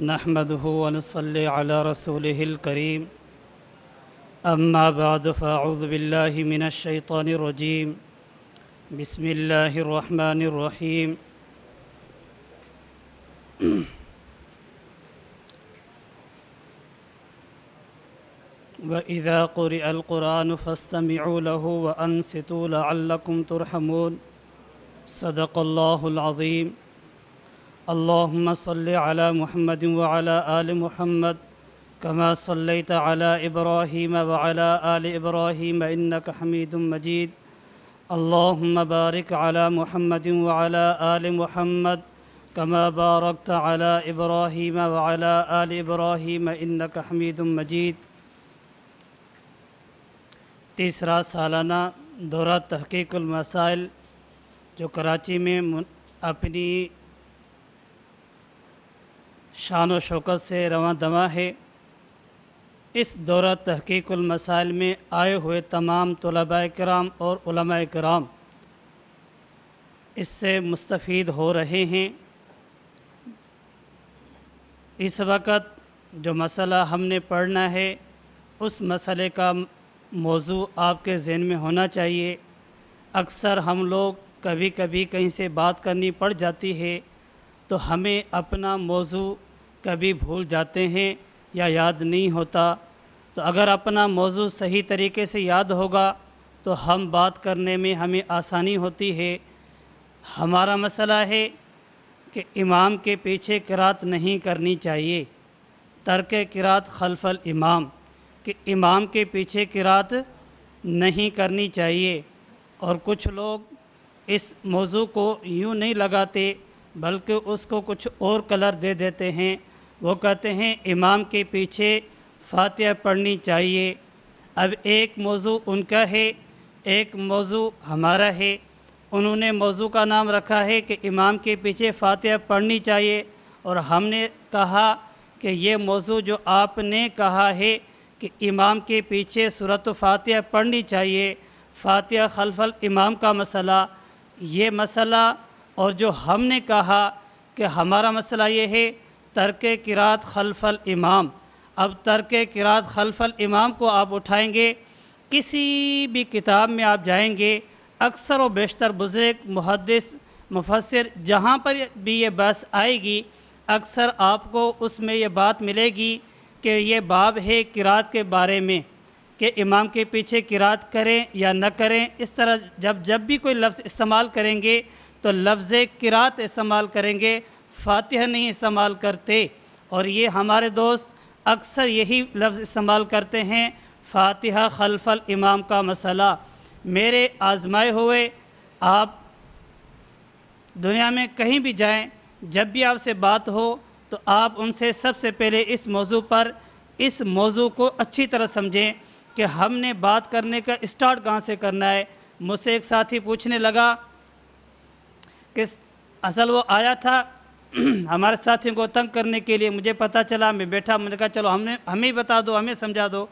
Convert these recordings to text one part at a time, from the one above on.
نحمده ونصلي على رسوله الكريم أما بعد فأعوذ بالله من الشيطان الرجيم بسم الله الرحمن الرحيم وإذا قرئ القرآن فاستمعوا له وأنصتوا لعلكم ترحمون صدق الله العظيم اللهم صل على محمد وعلى آل محمد كما صليت على إبراهيم وعلى آل إبراهيم إنك حميد مجيد اللهم بارك على محمد وعلى آل محمد كما باركت على إبراهيم وعلى آل إبراهيم إنك حميد مجيد تیسرا سالانہ دورہ تحقیق المسائل جو کراچی میں اپنی شان و شوکت سے رواں دواں ہے، اس دورہ تحقیق المسائل میں آئے ہوئے تمام طلباء کرام اور علماء کرام اس سے مستفید ہو رہے ہیں۔ اس وقت جو مسئلہ ہم نے پڑھنا ہے اس مسئلے کا موضوع آپ کے ذہن میں ہونا چاہیے۔ اکثر ہم لوگ کبھی کبھی کہیں سے بات کرنی پڑ جاتی ہے تو ہمیں اپنا موضوع کبھی بھول جاتے ہیں یا یاد نہیں ہوتا، تو اگر اپنا موضوع صحیح طریقے سے یاد ہوگا تو ہم بات کرنے میں ہمیں آسانی ہوتی ہے۔ ہمارا مسئلہ ہے کہ امام کے پیچھے قرات نہیں کرنی چاہیے، ترک قرات خلف الامام، کہ امام کے پیچھے قرات نہیں کرنی چاہیے۔ اور کچھ لوگ اس موضوع کو یوں نہیں لگاتے بلکہ اس کو کچھ اور کلر دے دیتے ہیں۔ وہ کہتے ہیں امام کے پیچھے فاتحہ پڑھنی چاہیے۔ اب ایک موضوع ان کا ہے، ایک موضوع ہمارا ہے۔ انہوں نے موضوع کا نام رکھا ہے کہ امام کے پیچھے فاتحہ پڑھنی چاہیے، اور ہم نے کہا کہ یہ موضوع جو آپ نے کہا ہے کہ امام کے پیچھے سورۃ فاتحہ پڑھنی چاہیے، فاتحہ خلف الامام کا مسئلہ، یہ مسئلہ، اور جو ہم نے کہا کہ ہمارا مسئلہ یہ ہے ترک قرات خلف الامام۔ اب ترک قرات خلف الامام کو آپ اٹھائیں گے، کسی بھی کتاب میں آپ جائیں گے، اکثر و بیشتر بزرگ محدث مفسر جہاں پر بھی یہ بحث آئے گی اکثر آپ کو اس میں یہ بات ملے گی کہ یہ باب ہے قرات کے بارے میں، کہ امام کے پیچھے قرات کریں یا نہ کریں۔ اس طرح جب بھی کوئی لفظ استعمال کریں گے تو لفظ قرات استعمال کریں گے، فاتحہ نہیں استعمال کرتے۔ اور یہ ہمارے دوست اکثر یہی لفظ استعمال کرتے ہیں، فاتحہ خلف الامام کا مسئلہ۔ میرے آزمائے ہوئے آپ دنیا میں کہیں بھی جائیں، جب بھی آپ سے بات ہو تو آپ ان سے سب سے پہلے اس موضوع کو اچھی طرح سمجھیں کہ ہم نے بات کرنے کا اسٹارٹ کہاں سے کرنا ہے۔ مجھ سے ایک ساتھی پوچھنے لگا کہ اصل وہ آیا تھا ہمارے ساتھیوں کو تنگ کرنے کے لیے، مجھے پتہ چلا، میں بیٹھا، میں نے کہا چلو ہمیں بتا دو، ہمیں سمجھا دو۔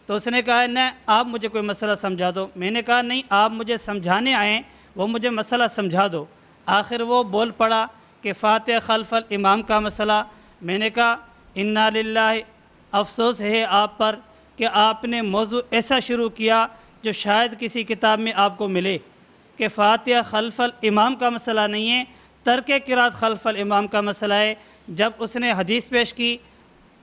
تو اس نے کہا نہیں آپ مجھے کوئی مسئلہ سمجھا دو۔ میں نے کہا نہیں، آپ مجھے سمجھانے آئیں، وہ مجھے مسئلہ سمجھا دو۔ آخر وہ بول پڑا کہ فاتحہ خلف الامام کا مسئلہ۔ میں نے کہا انا للہ، افسوس ہے آپ پر کہ آپ نے موضوع ایسا شروع کیا جو شاید کسی کتاب میں آپ کو ملے، کہ فاتحہ خلف الامام کا مسئلہ نہیں ہے، ترک قرات خلف الامام کا مسئلہ ہے۔ جب اس نے حدیث پیش کی،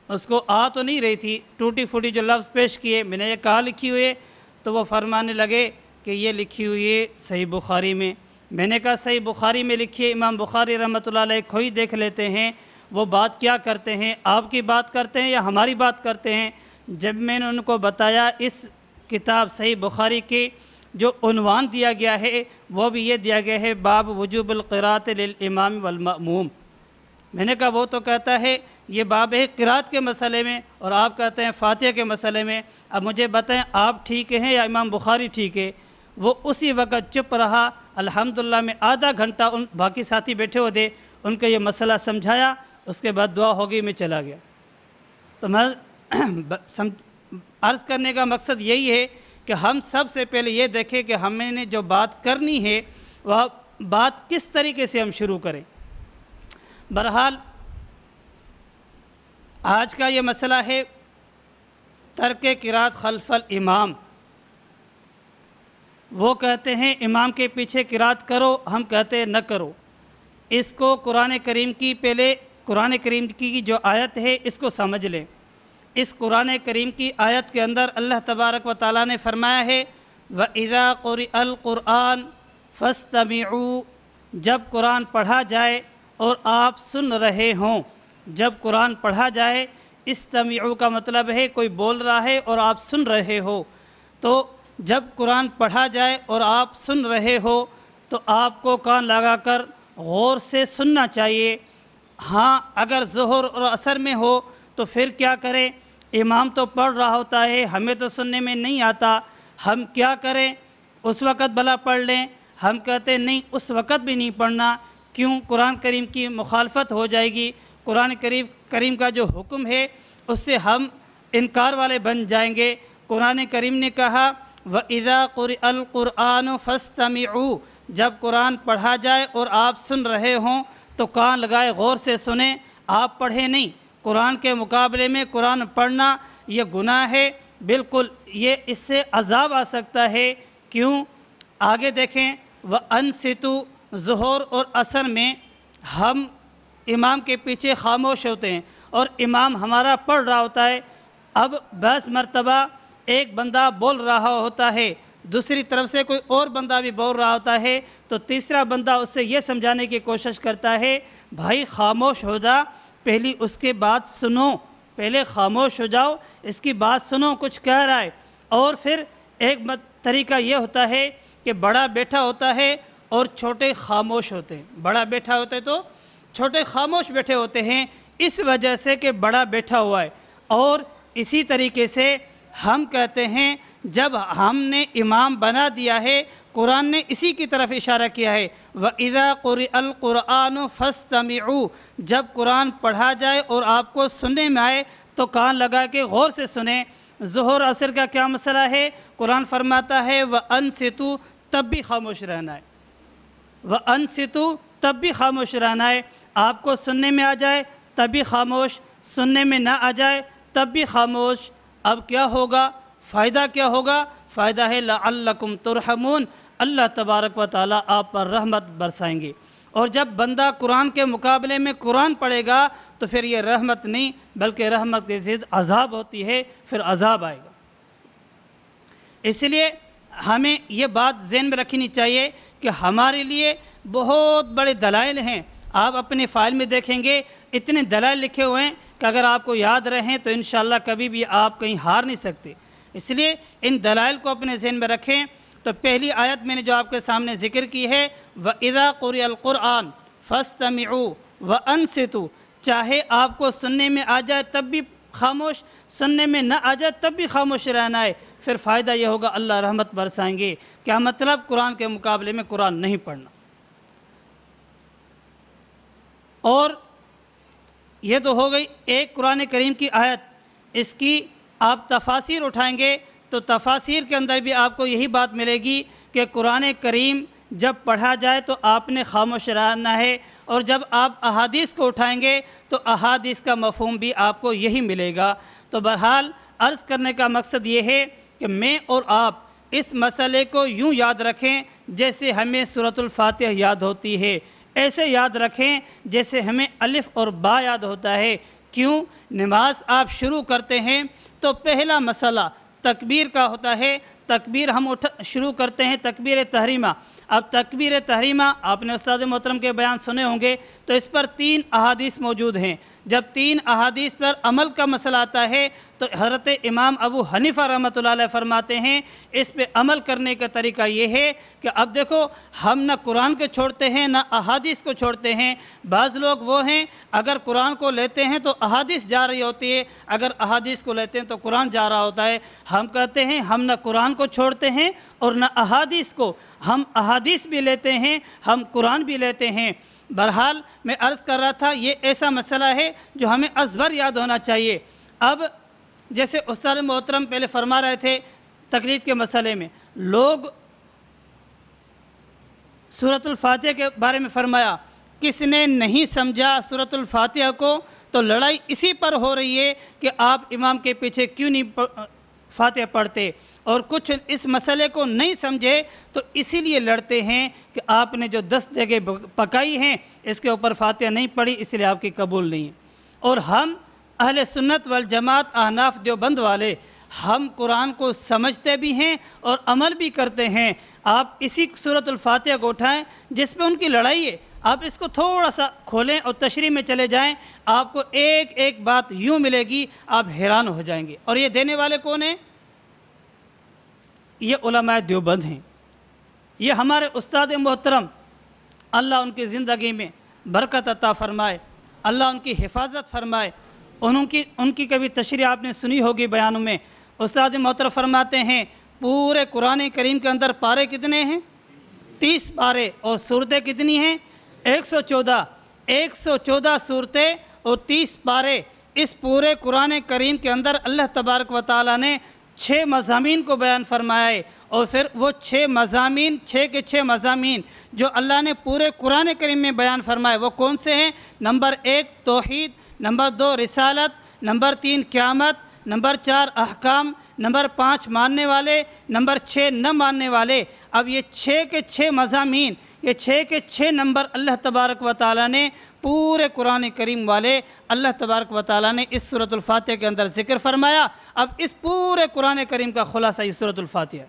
اس کو تو نہیں رہی تھی، ٹوٹی پھوٹی جو لفظ پیش کیے، میں نے یہ کہاں لکھی ہوئی ہے، تو وہ فرمانے لگے کہ یہ لکھی ہوئی ہے صحیح بخاری میں۔ میں نے کہا صحیح بخاری میں لکھی ہے، امام بخاری رحمۃ اللہ علیہ کھوئی دیکھ لیتے ہیں وہ بات کیا کرتے ہیں، آپ کی بات کرتے ہیں یا ہماری بات کرتے ہیں۔ جب میں نے ان کو بتایا اس کتاب صحیح بخاری کے جو عنوان دیا گیا ہے وہ بھی یہ دیا گیا ہے باب وجوب القراءۃ للامام والمأموم، میں نے کہا وہ تو کہتا ہے یہ باب ہے قرات کے مسئلے میں اور آپ کہتے ہیں فاتحہ کے مسئلے میں۔ اب مجھے بتائیں آپ ٹھیک ہیں یا امام بخاری ٹھیک ہے؟ وہ اسی وقت چپ رہا۔ الحمدللہ میں آدھا گھنٹہ ان باقی ساتھی بیٹھے ہوئے تھے، ان کو یہ مسئلہ سمجھایا، اس کے بعد دعا ہوگی، میں چلا گیا۔ تو میں عرض کرنے کا مقصد یہی ہے کہ ہم سب سے پہلے یہ دیکھیں کہ ہمیں نے جو بات کرنی ہے وہ بات کس طریقے سے ہم شروع کریں۔ بہرحال آج کا یہ مسئلہ ہے ترک قرات خلف الامام۔ وہ کہتے ہیں امام کے پیچھے قرات کرو، ہم کہتے ہیں نہ کرو۔ اس کو قرآن کریم کی جو آیت ہے اس کو سمجھ لیں۔ اس قرآن کریم کی آیت کے اندر اللہ تبارک و تعالیٰ نے فرمایا ہے وَإِذَا قُرِئَ الْقُرْآنُ فَاسْتَمِعُوا، جب قرآن پڑھا جائے اور آپ سن رہے ہوں۔ جب قرآن پڑھا جائے، استمعوا کا مطلب ہے کوئی بول رہا ہے اور آپ سن رہے ہو، تو جب قرآن پڑھا جائے اور آپ سن رہے ہو تو آپ کو کان لگا کر غور سے سننا چاہیے۔ ہاں اگر ظہر اور عصر میں ہو تو پھر کیا کریں؟ امام تو پڑھ رہا ہوتا ہے، ہمیں تو سننے میں نہیں آتا، ہم کیا کریں؟ اس وقت بھلا پڑھ لیں۔ ہم کہتے ہیں نہیں، اس وقت بھی نہیں پڑھنا، کیوں؟ قرآن کریم کی مخالفت ہو جائے گی۔ قرآن کریم کا جو حکم ہے اس سے ہم انکار والے بن جائیں گے۔ قرآن کریم نے کہا وَإِذَا قُرِئَ الْقُرْآنُ فَاسْتَمِعُوا، جب قرآن پڑھا جائے اور آپ سن رہے ہوں تو کان لگائے غور سے سنیں، آپ پڑھیں نہیں۔ قرآن کے مقابلے میں قرآن پڑھنا یہ گناہ ہے، بالکل یہ اس سے عذاب آ سکتا ہے۔ کیوں؟ آگے دیکھیں وَأَنصِتُوا، ظہر اور عصر میں ہم امام کے پیچھے خاموش ہوتے ہیں اور امام ہمارا پڑھ رہا ہوتا ہے۔ اب بعض مرتبہ ایک بندہ بول رہا ہوتا ہے، دوسری طرف سے کوئی اور بندہ بھی بول رہا ہوتا ہے، تو تیسرا بندہ اس سے یہ سمجھانے کی کوشش کرتا ہے بھائی خاموش ہو جا، پہلی اس کے بات سنو، پہلے خاموش ہو جاؤ، اس کی بات سنو، کچھ کہہ رہا ہے۔ اور پھر ایک طریقہ یہ ہوتا ہے کہ بڑا بیٹھا ہوتا ہے اور چھوٹے خاموش ہوتے ہیں۔ بڑا بیٹھا ہوتا ہے تو چھوٹے خاموش بیٹھے ہوتے ہیں، اس وجہ سے کہ بڑا بیٹھا ہوا ہے۔ اور اسی طریقے سے ہم کہتے ہیں جب ہم نے امام بنا دیا ہے، قرآن نے اسی کی طرف اشارہ کیا ہے وَإِذَا قُرِئَ الْقُرْآنُ فَاسْتَمِعُوا، جب قرآن پڑھا جائے اور آپ کو سننے میں آئے تو کان لگا کے غور سے سنیں۔ ظہر عصر کا کیا مسئلہ ہے؟ قرآن فرماتا ہے وَأَنصِتُوا، تب بھی خاموش رہنا ہے۔ وَأَنصِتُوا، تب بھی خاموش رہنا ہے۔ آپ کو سننے میں آ جائے تب بھی خاموش، سننے میں نہ آ جائے تب بھی خاموش۔ اب کیا ہوگا؟ فائدہ کیا ہوگا؟ فائدہ ہے لعلکم ترحمون، اللہ تبارک و تعالیٰ آپ پر رحمت برسائیں گے۔ اور جب بندہ قرآن کے مقابلے میں قرآن پڑھے گا تو پھر یہ رحمت نہیں بلکہ رحمت کی ضد عذاب ہوتی ہے، پھر عذاب آئے گا۔ اس لیے ہمیں یہ بات ذہن میں رکھنی چاہیے کہ ہمارے لیے بہت بڑے دلائل ہیں۔ آپ اپنے فائل میں دیکھیں گے اتنے دلائل لکھے ہوئے ہیں کہ اگر آپ کو یاد رہیں تو انشاءاللہ کبھی بھی آپ کہیں ہار نہیں سکتے۔ اس لیے ان دلائل کو اپنے ذہن میں رکھیں۔ تو پہلی آیت میں نے جو آپ کے سامنے ذکر کی ہے وَإِذَا قُرِئَ الْقُرْآنُ فَاسْتَمِعُوا وَأَنصِتُوا، چاہے آپ کو سننے میں آ جائے تب بھی خاموش، سننے میں نہ آ جائے تب بھی خاموش رہنا ہے، پھر فائدہ یہ ہوگا اللہ رحمت برسائیں گے۔ کیا مطلب؟ قرآن کے مقابلے میں قرآن نہیں پڑھنا۔ اور یہ تو ہو گئی ایک قرآن کریم کی آیت، اس کی آپ تفاسیر اٹھائیں گے تو تفاسیر کے اندر بھی آپ کو یہی بات ملے گی کہ قرآن کریم جب پڑھا جائے تو آپ نے خاموش رہنا ہے، اور جب آپ احادیث کو اٹھائیں گے تو احادیث کا مفہوم بھی آپ کو یہی ملے گا۔ تو بہرحال عرض کرنے کا مقصد یہ ہے کہ میں اور آپ اس مسئلے کو یوں یاد رکھیں جیسے ہمیں سورۃ الفاتحہ یاد ہوتی ہے، ایسے یاد رکھیں جیسے ہمیں الف اور با یاد ہوتا ہے۔ کیوں؟ نماز آپ شروع کرتے ہیں تو پہلا مسئلہ تکبیر کا ہوتا ہے۔ تکبیر ہم شروع کرتے ہیں تکبیر تحریمہ۔ اب تکبیر تحریمہ آپ نے استاد محترم کے بیان سنے ہوں گے، تو اس پر 3 احادیث موجود ہیں۔ جب 3 احادیث پر عمل کا مسئلہ آتا ہے تو حضرت امام ابو حنیفہ رحمۃ اللہ علیہ فرماتے ہیں اس پہ عمل کرنے کا طریقہ یہ ہے کہ اب دیکھو ہم نہ قرآن کو چھوڑتے ہیں نہ احادیث کو چھوڑتے ہیں۔ بعض لوگ وہ ہیں اگر قرآن کو لیتے ہیں تو احادیث جا رہی ہوتی ہے، اگر احادیث کو لیتے ہیں تو قرآن جا رہا ہوتا ہے۔ ہم کہتے ہیں ہم نہ قرآن کو چھوڑتے ہیں اور نہ احادیث کو، ہم احادیث بھی لیتے ہیں، ہم قرآن بھی لیتے ہیں۔ بہرحال میں عرض کر رہا تھا یہ ایسا مسئلہ ہے جو ہمیں ازبر یاد ہونا چاہیے۔ اب جیسے استاد محترم پہلے فرما رہے تھے تقلید کے مسئلے میں، لوگ سورۃ الفاتحہ کے بارے میں فرمایا، کس نے نہیں سمجھا سورۃ الفاتحہ کو تو لڑائی اسی پر ہو رہی ہے کہ آپ امام کے پیچھے کیوں نہیں فاتحہ پڑھتے، اور کچھ اس مسئلے کو نہیں سمجھے تو اسی لیے لڑتے ہیں کہ آپ نے جو 10 جگہ پکائی ہیں اس کے اوپر فاتحہ نہیں پڑھی، اس لیے آپ کی قبول نہیں ہے۔ اور ہم اہل سنت والجماعت احناف دیوبند والے، ہم قرآن کو سمجھتے بھی ہیں اور عمل بھی کرتے ہیں۔ آپ اسی سورۃ الفاتحہ کو اٹھائیں جس پہ ان کی لڑائی ہے، آپ اس کو تھوڑا سا کھولیں اور تشریح میں چلے جائیں، آپ کو ایک ایک بات یوں ملے گی، آپ حیران ہو جائیں گے۔ اور یہ دینے والے کون ہیں؟ یہ علماء دیوبند ہیں، یہ ہمارے استاد محترم، اللہ ان کی زندگی میں برکت عطا فرمائے، اللہ ان کی حفاظت فرمائے۔ ان کی کبھی تشریح آپ نے سنی ہوگی بیانوں میں۔ استاد محترم فرماتے ہیں پورے قرآن کریم کے اندر پارے کتنے ہیں؟ 30 پارے، اور سورتیں کتنی ہیں؟ 114 سورتیں اور 30 پارے۔ اس پورے قرآن کریم کے اندر اللہ تبارک و تعالیٰ نے 6 مضامین کو بیان فرمایا ہے، اور پھر وہ 6 مضامین، 6 کے 6 مضامین جو اللہ نے پورے قرآن کریم میں بیان فرمائے وہ کون سے ہیں؟ نمبر 1 توحید، نمبر 2 رسالت، نمبر 3 قیامت، نمبر 4 احکام، نمبر 5 ماننے والے، نمبر 6 نہ ماننے والے۔ اب یہ 6 کے 6 مضامین، یہ 6 کے 6 نمبر اللہ تبارک و تعالیٰ نے پورے قرآن کریم والے اللہ تبارک و تعالیٰ نے اس سورۃ الفاتحہ کے اندر ذکر فرمایا۔ اب اس پورے قرآن کریم کا خلاصہ یہ سورۃ الفاتحہ،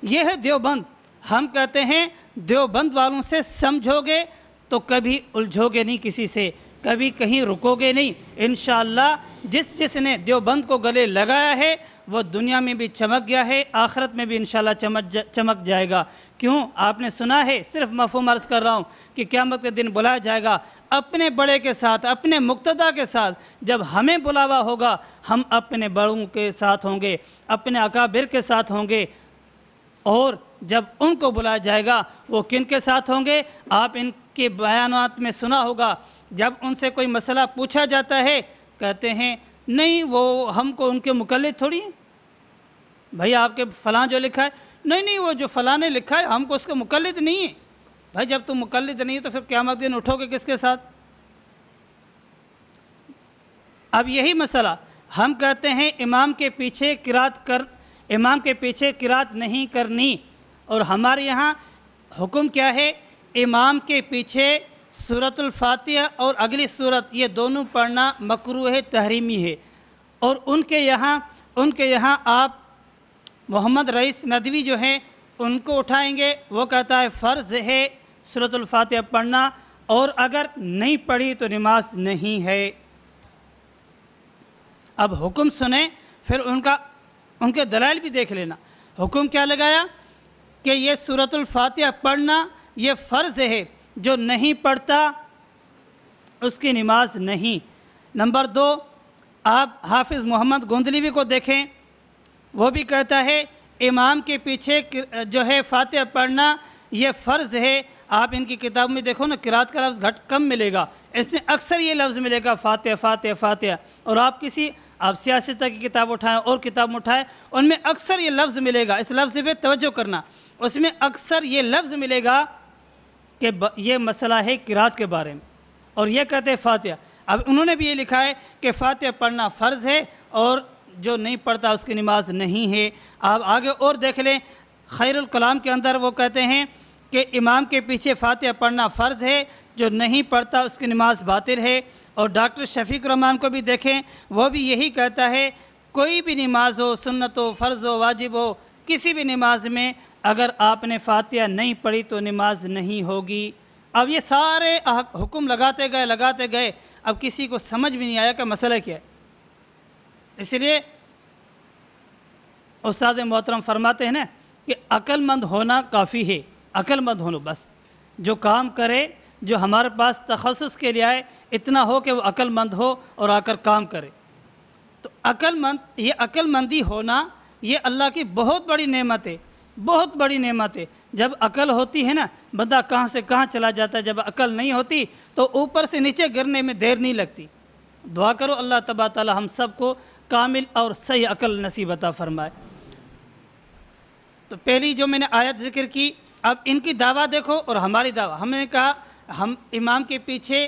یہ ہے دیوبند۔ ہم کہتے ہیں دیوبند والوں سے سمجھو گے تو کبھی الجھو گے نہیں، کسی سے کبھی کہیں رکو گے نہیں۔ انشاءاللہ جس نے دیوبند کو گلے لگایا ہے وہ دنیا میں بھی چمک گیا ہے، آخرت میں بھی انشاءاللہ چمک جائے گا۔ کیوں؟ آپ نے سنا ہے، صرف مفہوم عرض کر رہا ہوں کہ قیامت کے دن بلایا جائے گا اپنے بڑے کے ساتھ، اپنے مقتدیٰ کے ساتھ۔ جب ہمیں بلاوا ہوگا ہم اپنے بڑوں کے ساتھ ہوں گے، اپنے اکابر کے ساتھ ہوں گے، اور جب ان کو بلایا جائے گا وہ کن کے ساتھ ہوں گے؟ آپ ان کے بیانات میں سنا ہوگا، جب ان سے کوئی مسئلہ پوچھا جاتا ہے کہتے ہیں نہیں وہ ہم کو ان کے مقلد تھوڑی ہیں، بھائی آپ کے فلاں جو لکھا ہے، نہیں وہ جو فلاں نے لکھا ہے ہم کو اس کے مقلد نہیں ہے۔ بھائی جب تم مقلد نہیں ہے تو پھر قیامت دن اٹھو گے کس کے ساتھ؟ اب یہی مسئلہ ہم کہتے ہیں امام کے پیچھے قرات نہیں کرنی، اور ہمارے یہاں حکم کیا ہے؟ امام کے پیچھے سورۃ الفاتحہ اور اگلی سورت یہ دونوں پڑھنا مکروہ تحریمی ہے۔ اور ان کے یہاں آپ محمد رئیس ندوی جو ہیں ان کو اٹھائیں گے، وہ کہتا ہے فرض ہے سورۃ الفاتحہ پڑھنا، اور اگر نہیں پڑھی تو نماز نہیں ہے۔ اب حکم سنیں، پھر ان کے دلائل بھی دیکھ لینا۔ حکم کیا لگایا کہ یہ سورۃ الفاتحہ پڑھنا یہ فرض ہے، جو نہیں پڑھتا اس کی نماز نہیں۔ نمبر 2، آپ حافظ محمد گوندلیوی کو دیکھیں، وہ بھی کہتا ہے امام کے پیچھے جو ہے فاتحہ پڑھنا یہ فرض ہے۔ آپ ان کی کتاب میں دیکھو نا، قرات کا لفظ کم ملے گا، اس میں اکثر یہ لفظ ملے گا فاتحہ فاتحہ فاتحہ۔ اور آپ سیاست کی کتاب اٹھائیں اور کتاب اٹھائیں، ان میں اکثر یہ لفظ ملے گا، اس لفظ پہ توجہ کرنا، اس میں اکثر یہ لفظ ملے گا کہ یہ مسئلہ ہے قرات کے بارے میں، اور یہ کہتے ہیں فاتحہ۔ اب انہوں نے بھی یہ لکھا ہے کہ فاتحہ پڑھنا فرض ہے اور جو نہیں پڑھتا اس کی نماز نہیں ہے۔ آپ آگے اور دیکھ لیں، خیر الکلام کے اندر وہ کہتے ہیں کہ امام کے پیچھے فاتحہ پڑھنا فرض ہے، جو نہیں پڑھتا اس کی نماز باطل ہے۔ اور ڈاکٹر شفیق الرحمان کو بھی دیکھیں، وہ بھی یہی کہتا ہے کوئی بھی نماز ہو، سنت ہو، فرض ہو، واجب ہو، کسی بھی نماز میں اگر آپ نے فاتحہ نہیں پڑھی تو نماز نہیں ہوگی۔ اب یہ سارے حکم لگاتے گئے، اب کسی کو سمجھ بھی نہیں آیا کہ مسئلہ کیا ہے۔ اس لیے استاد محترم فرماتے ہیں نا کہ عقل مند ہونا کافی ہے، عقل مند ہونا بس، جو کام کرے، جو ہمارے پاس تخصص کے لیے آئے، اتنا ہو کہ وہ عقل مند ہو اور آ کر کام کرے۔ تو عقل مندی ہونا یہ اللہ کی بہت بڑی نعمت ہے، بہت بڑی نعمت ہے۔ جب عقل ہوتی ہے نا، بندہ کہاں سے کہاں چلا جاتا ہے، جب عقل نہیں ہوتی تو اوپر سے نیچے گرنے میں دیر نہیں لگتی۔ دعا کرو اللہ تبارک تعالی ہم سب کو کامل اور صحیح عقل نصیب عطا فرمائے۔ تو پہلی جو میں نے آیت ذکر کی، اب ان کی دعویٰ دیکھو اور ہماری دعویٰ۔ ہم نے کہا ہم امام کے پیچھے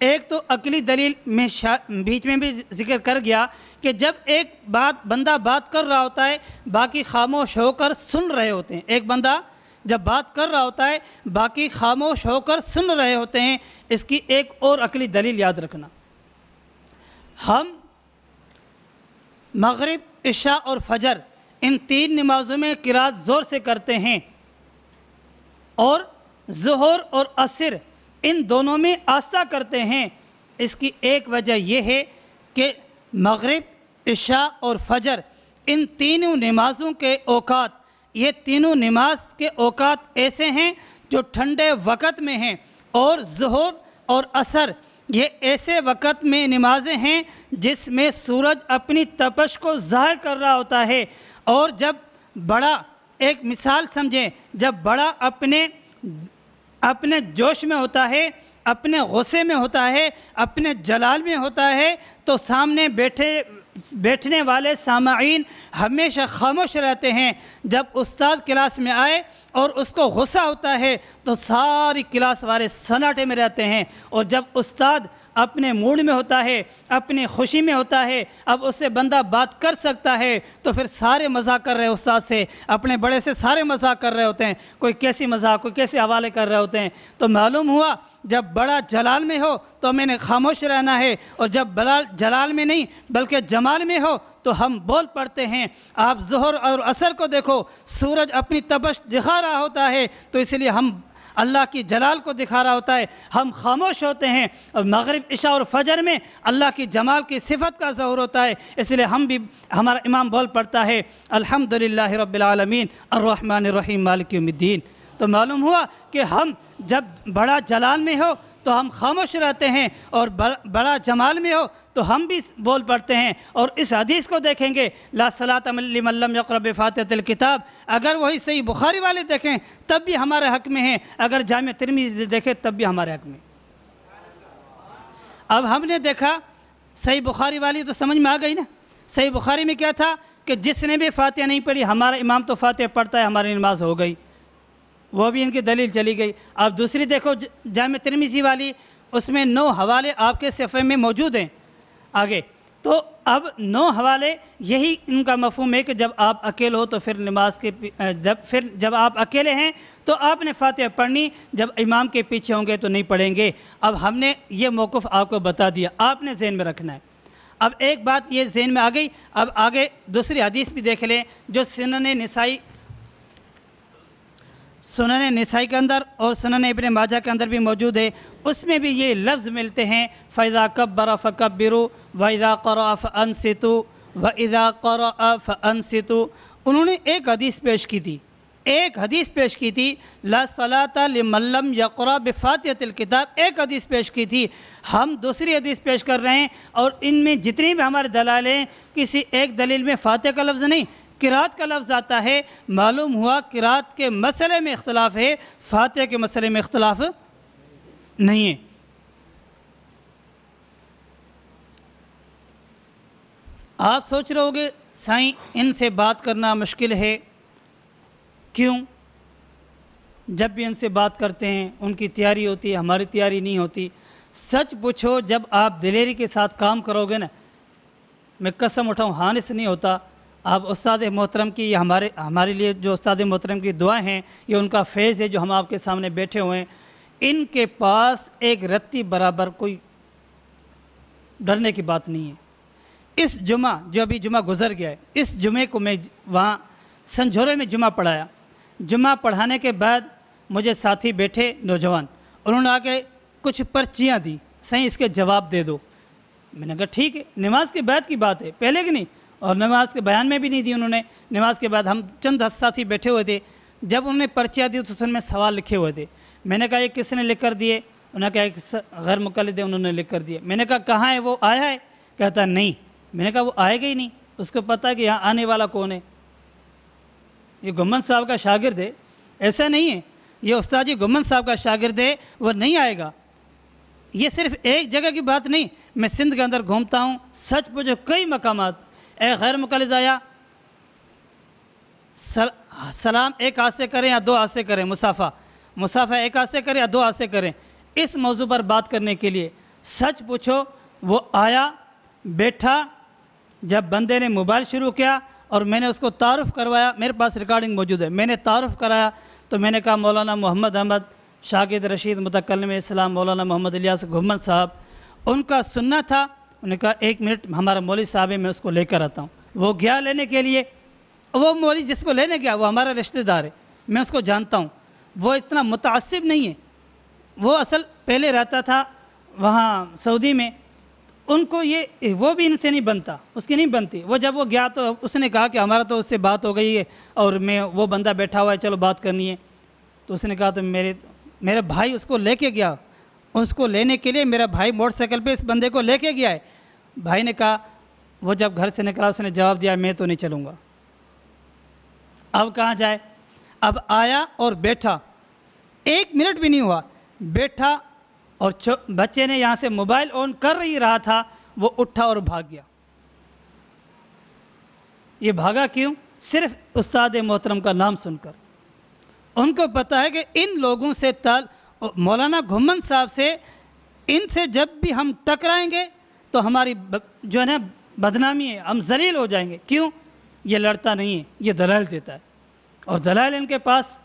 ایک تو عقلی دلیل میں بیچ میں بھی ذکر کر گیا کہ جب ایک بندہ بات کر رہا ہوتا ہے باقی خاموش ہو کر سن رہے ہوتے ہیں، ایک بندہ جب بات کر رہا ہوتا ہے باقی خاموش ہو کر سن رہے ہوتے ہیں، اس کی ایک اور عقلی دلیل یاد رکھنا، ہم مغرب، عشاء اور فجر ان 3 نمازوں میں قرات زور سے کرتے ہیں، اور ظہر اور عصر ان دونوں میں آہستہ کرتے ہیں۔ اس کی ایک وجہ یہ ہے کہ مغرب، عشاء اور فجر ان تینوں نمازوں کے اوقات، یہ تینوں نماز کے اوقات ایسے ہیں جو ٹھنڈے وقت میں ہیں، اور ظہر اور عصر یہ ایسے وقت میں نمازیں ہیں جس میں سورج اپنی تپش کو ظاہر کر رہا ہوتا ہے، اور جب بڑا، ایک مثال سمجھیں، جب بڑا اپنے جوش میں ہوتا ہے، اپنے غصے میں ہوتا ہے، اپنے جلال میں ہوتا ہے، تو سامنے بیٹھنے والے سامعین ہمیشہ خاموش رہتے ہیں۔ جب استاد کلاس میں آئے اور اس کو غصہ ہوتا ہے تو ساری کلاس والے سناٹے میں رہتے ہیں، اور جب استاد اپنے موڈ میں ہوتا ہے، اپنی خوشی میں ہوتا ہے، اب اس سے بندہ بات کر سکتا ہے، تو پھر سارے مذاق کر رہے ہیں، استاد سے، اپنے بڑے سے سارے مذاق کر رہے ہوتے ہیں، کوئی کیسی مذاق، کوئی کیسے حوالے کر رہے ہوتے ہیں۔ تو معلوم ہوا جب بڑا جلال میں ہو تو میں نے خاموش رہنا ہے، اور جب بڑا جلال میں نہیں بلکہ جمال میں ہو تو ہم بول پڑتے ہیں۔ آپ ظہر اور عصر کو دیکھو، سورج اپنی تپش دکھا رہا ہوتا ہے، تو اس لیے ہم اللہ کی جلال کو دکھا رہا ہوتا ہے، ہم خاموش ہوتے ہیں، اور مغرب، عشاء اور فجر میں اللہ کی جمال کی صفت کا ظہور ہوتا ہے، اس لیے ہم بھی، ہمارا امام بول پڑتا ہے الحمدللہ رب العالمین الرحمن الرحیم مالک یوم الدین۔ تو معلوم ہوا کہ ہم جب بڑا جلال میں ہو تو ہم خاموش رہتے ہیں، اور بڑا جمال میں ہو تو ہم بھی بول پڑتے ہیں۔ اور اس حدیث کو دیکھیں گے، لا صلاۃ لمن لم یقرأ بفاتحۃ الکتاب، اگر وہی صحیح بخاری والے دیکھیں تب بھی ہمارے حق میں ہیں، اگر جامع ترمذی دیکھیں تب بھی ہمارے حق میں۔ اب ہم نے دیکھا صحیح بخاری والی تو سمجھ میں آ گئی نا، صحیح بخاری میں کیا تھا کہ جس نے بھی فاتحہ نہیں پڑھی، ہمارا امام تو فاتحہ پڑھتا ہے، ہماری نماز ہو گئی، وہ بھی ان کی دلیل چلی گئی۔ اب دوسری دیکھو جامع ترمذی والی، اس میں 9 حوالے آپ کے صفحے میں موجود ہیں آگے۔ تو اب 9 حوالے، یہی ان کا مفہوم ہے کہ جب آپ اکیلے ہو تو پھر نماز کے جب آپ اکیلے ہیں تو آپ نے فاتحہ پڑھنی، جب امام کے پیچھے ہوں گے تو نہیں پڑھیں گے۔ اب ہم نے یہ موقف آپ کو بتا دیا، آپ نے ذہن میں رکھنا ہے۔ اب ایک بات یہ ذہن میں آ گئی، اب آگے دوسری حدیث بھی دیکھ لیں جو سنن نسائی کے اندر اور سنن ابن ماجہ کے اندر بھی موجود ہے، اس میں بھی یہ لفظ ملتے ہیں فَإِذَا كَبَّرَ فَكَبِّرُوا وَإِذَا قَرَأَ فَأَنصِتُوا وَإِذَا قَرَأَ فَأَنصِتُوا۔ انہوں نے ایک حدیث پیش کی تھی لا صلاۃ لمن لم یقرأ بفاتحۃ الکتاب، ایک حدیث پیش کی تھی، ہم دوسری حدیث پیش کر رہے ہیں، اور ان میں جتنی بھی ہمارے دلائل ہیں کسی ایک دلیل میں فاتحہ کا لفظ نہیں، قرات کا لفظ آتا ہے۔ معلوم ہوا قرات کے مسئلے میں اختلاف ہے، فاتحہ کے مسئلے میں اختلاف نہیں ہے۔ آپ سوچ رہے ہوگے سائیں ان سے بات کرنا مشکل ہے، کیوں؟ جب بھی ان سے بات کرتے ہیں ان کی تیاری ہوتی ہے، ہماری تیاری نہیں ہوتی۔ سچ پوچھو، جب آپ دلیری کے ساتھ کام کرو گے نا، میں قسم اٹھاؤں ہاں سے نہیں ہوتا، آپ استاد محترم کی، ہمارے لیے جو استاد محترم کی دعائیں ہیں، یہ ان کا فیض ہے جو ہم آپ کے سامنے بیٹھے ہوئے ہیں، ان کے پاس ایک رتی برابر کوئی ڈرنے کی بات نہیں ہے۔ اس جمعہ جو ابھی جمعہ گزر گیا ہے، اس جمعے کو میں وہاں سنجھورے میں جمعہ پڑھایا، جمعہ پڑھانے کے بعد مجھے ساتھی بیٹھے نوجوان، انہوں نے آ کے کچھ پرچیاں دی، صحیح اس کے جواب دے دو۔ میں نے کہا ٹھیک ہے، نماز کے بعد کی بات ہے، پہلے کی نہیں، اور نماز کے بیان میں بھی نہیں دی انہوں نے۔ نماز کے بعد ہم چند ساتھی بیٹھے ہوئے تھے، جب انہوں نے پرچیاں دی تو اس میں سوال لکھے ہوئے تھے۔ میں نے کہا یہ کس نے لکھ کر دیے؟ انہوں نے کہا ایک غیر مقلد ہے، انہوں نے لکھ کر دیے۔ میں نے کہا کہاں ہے وہ، آیا ہے؟ کہتا نہیں۔ میں نے کہا وہ آئے گا ہی نہیں، اس کو پتہ ہے کہ یہاں آنے والا کون ہے، یہ گمن صاحب کا شاگرد ہے۔ ایسا نہیں ہے، یہ استاد جی گمن صاحب کا شاگرد ہے، وہ نہیں آئے گا۔ یہ صرف ایک جگہ کی بات نہیں، میں سندھ کے اندر گھومتا ہوں، سچ پوچھو کئی مقامات، اے غیر مقلد آیا، سلام ایک ہاتھ سے کریں یا 2 ہاتھ سے کریں، مسافہ ایک ہاتھ سے کریں یا 2 ہاتھ سے کریں، اس موضوع پر بات کرنے کے لیے سچ پوچھو وہ آیا بیٹھا، جب بندے نے موبائل شروع کیا اور میں نے اس کو تعارف کروایا، میرے پاس ریکارڈنگ موجود ہے، میں نے تعارف کرایا تو میں نے کہا مولانا محمد احمد شاگرد رشید متکلم اسلام مولانا محمد الیاس گھمن صاحب، ان کا سننا تھا۔ انہوں نے کہا 1 منٹ ہمارا مولوی صاحب ہے، میں اس کو لے کر آتا ہوں۔ وہ گیا لینے کے لیے، وہ مولوی جس کو لینے گیا وہ ہمارا رشتہ دار ہے، میں اس کو جانتا ہوں، وہ اتنا متعصب نہیں ہے، وہ اصل پہلے رہتا تھا وہاں سعودی میں، ان کو یہ وہ بھی ان سے نہیں بنتا، اس کی نہیں بنتی۔ وہ جب وہ گیا تو اس نے کہا کہ ہمارا تو اس سے بات ہو گئی ہے اور میں وہ بندہ بیٹھا ہوا ہے، چلو بات کرنی ہے۔ تو اس نے کہا تو میرے بھائی اس کو لے کے گیا، اس کو لینے کے لیے میرا بھائی موٹر سائیکل پہ اس بندے کو لے کے گیا ہے۔ بھائی نے کہا، وہ جب گھر سے نکلا اس نے جواب دیا میں تو نہیں چلوں گا۔ اب کہاں جائے؟ اب آیا اور بیٹھا، 1 منٹ بھی نہیں ہوا، بیٹھا اور بچے نے یہاں سے موبائل آن کر ہی رہا تھا، وہ اٹھا اور بھاگ گیا۔ یہ بھاگا کیوں؟ صرف استاد محترم کا نام سن کر۔ ان کو پتہ ہے کہ ان لوگوں سے مولانا گھمن صاحب سے، ان سے جب بھی ہم ٹکرائیں گے تو ہماری جو ہے نا بدنامی ہے، ہم ذلیل ہو جائیں گے۔ کیوں؟ یہ لڑتا نہیں ہے، یہ دلائل دیتا ہے، اور دلائل ان کے پاس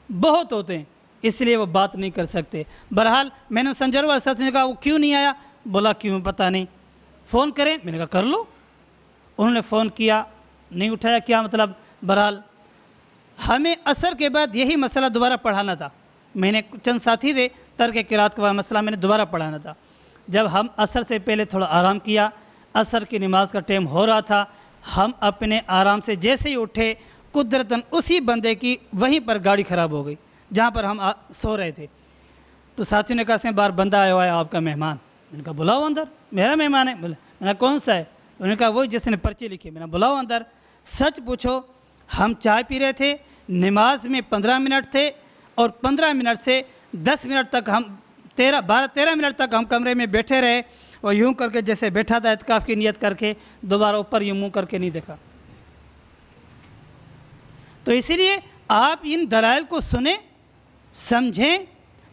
بہت ہوتے ہیں، اس لیے وہ بات نہیں کر سکتے۔ بہرحال میں نے سنجروا صاحب سے کہا وہ کیوں نہیں آیا؟ بولا کیوں پتہ نہیں، فون کریں؟ میں نے کہا کر لو۔ انہوں نے فون کیا، نہیں اٹھایا، کیا مطلب؟ بہرحال ہمیں عصر کے بعد یہی مسئلہ دوبارہ پڑھانا تھا، میں نے چند ساتھی تھے، ترک قرات کا مسئلہ میں نے دوبارہ پڑھانا تھا۔ جب ہم عصر سے پہلے تھوڑا آرام کیا، عصر کی نماز کا ٹائم ہو رہا تھا، ہم اپنے آرام سے جیسے ہی اٹھے قدرتاً اسی بندے کی وہیں پر گاڑی خراب ہو گئی جہاں پر ہم سو رہے تھے۔ تو ساتھیوں نے کہا سے بار بندہ آیا ہوا ہے آپ کا مہمان۔ میں نے کہا بلاؤ اندر، میرا مہمان ہے۔ میں نے کون سا ہے؟ انہوں نے کہا وہی جس نے پرچی لکھی۔ میں نے کہا بلاؤ اندر۔ سچ پوچھو ہم چائے پی رہے تھے، نماز میں 15 منٹ تھے، اور 15 منٹ سے 10 منٹ تک ہم 13 منٹ تک ہم کمرے میں بیٹھے رہے، اور یوں کر کے جیسے بیٹھا تھا اعتکاف کی نیت کر کے، دوبارہ اوپر یوں منہ کر کے نہیں دیکھا۔ تو اسی لیے آپ ان دلائل کو سنیں، سمجھیں،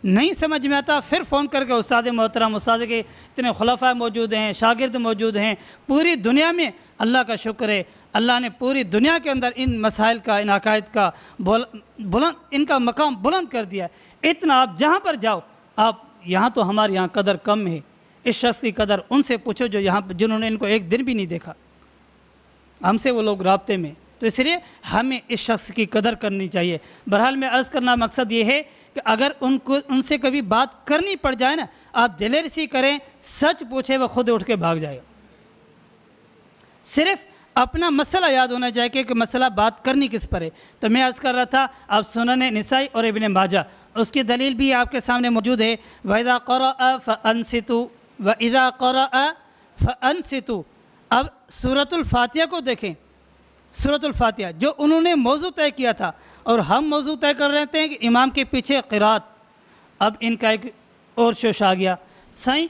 نہیں سمجھ میں آتا پھر فون کر کے استاد محترم، استاد کے اتنے خلفاء موجود ہیں، شاگرد موجود ہیں پوری دنیا میں، اللہ کا شکر ہے اللہ نے پوری دنیا کے اندر ان مسائل کا، ان عقائد کا ان کا مقام بلند کر دیا ہے۔ اتنا آپ جہاں پر جاؤ، آپ یہاں تو ہمارے یہاں قدر کم ہے، اس شخص کی قدر ان سے پوچھو جو یہاں جنہوں نے ان کو 1 دن بھی نہیں دیکھا، ہم سے وہ لوگ رابطے میں۔ تو اس لیے ہمیں اس شخص کی قدر کرنی چاہیے۔ بہرحال میں عرض کرنا مقصد یہ ہے کہ اگر ان سے کبھی بات کرنی پڑ جائے نا، آپ دلیرسی کریں، سچ پوچھیں، وہ خود اٹھ کے بھاگ جائے گا۔ صرف اپنا مسئلہ یاد ہونا چاہیے کہ مسئلہ بات کرنی کس پر ہے۔ تو میں عرض کر رہا تھا، آپ سنن نسائی اور ابن ماجہ، اس کی دلیل بھی آپ کے سامنے موجود ہے۔ وَإِذَا قَرَأَ فَأَنصِتُوا وَإِذَا قَرَأَ فَأَنصِتُوا۔ اب سورۃ الفاتحہ کو دیکھیں، سورۃ الفاتحہ جو انہوں نے موضوع طے کیا تھا، اور ہم موضوع طے کر رہے ہیں کہ امام کے پیچھے قرات۔ اب ان کا ایک اور شوش آ گیا، سائیں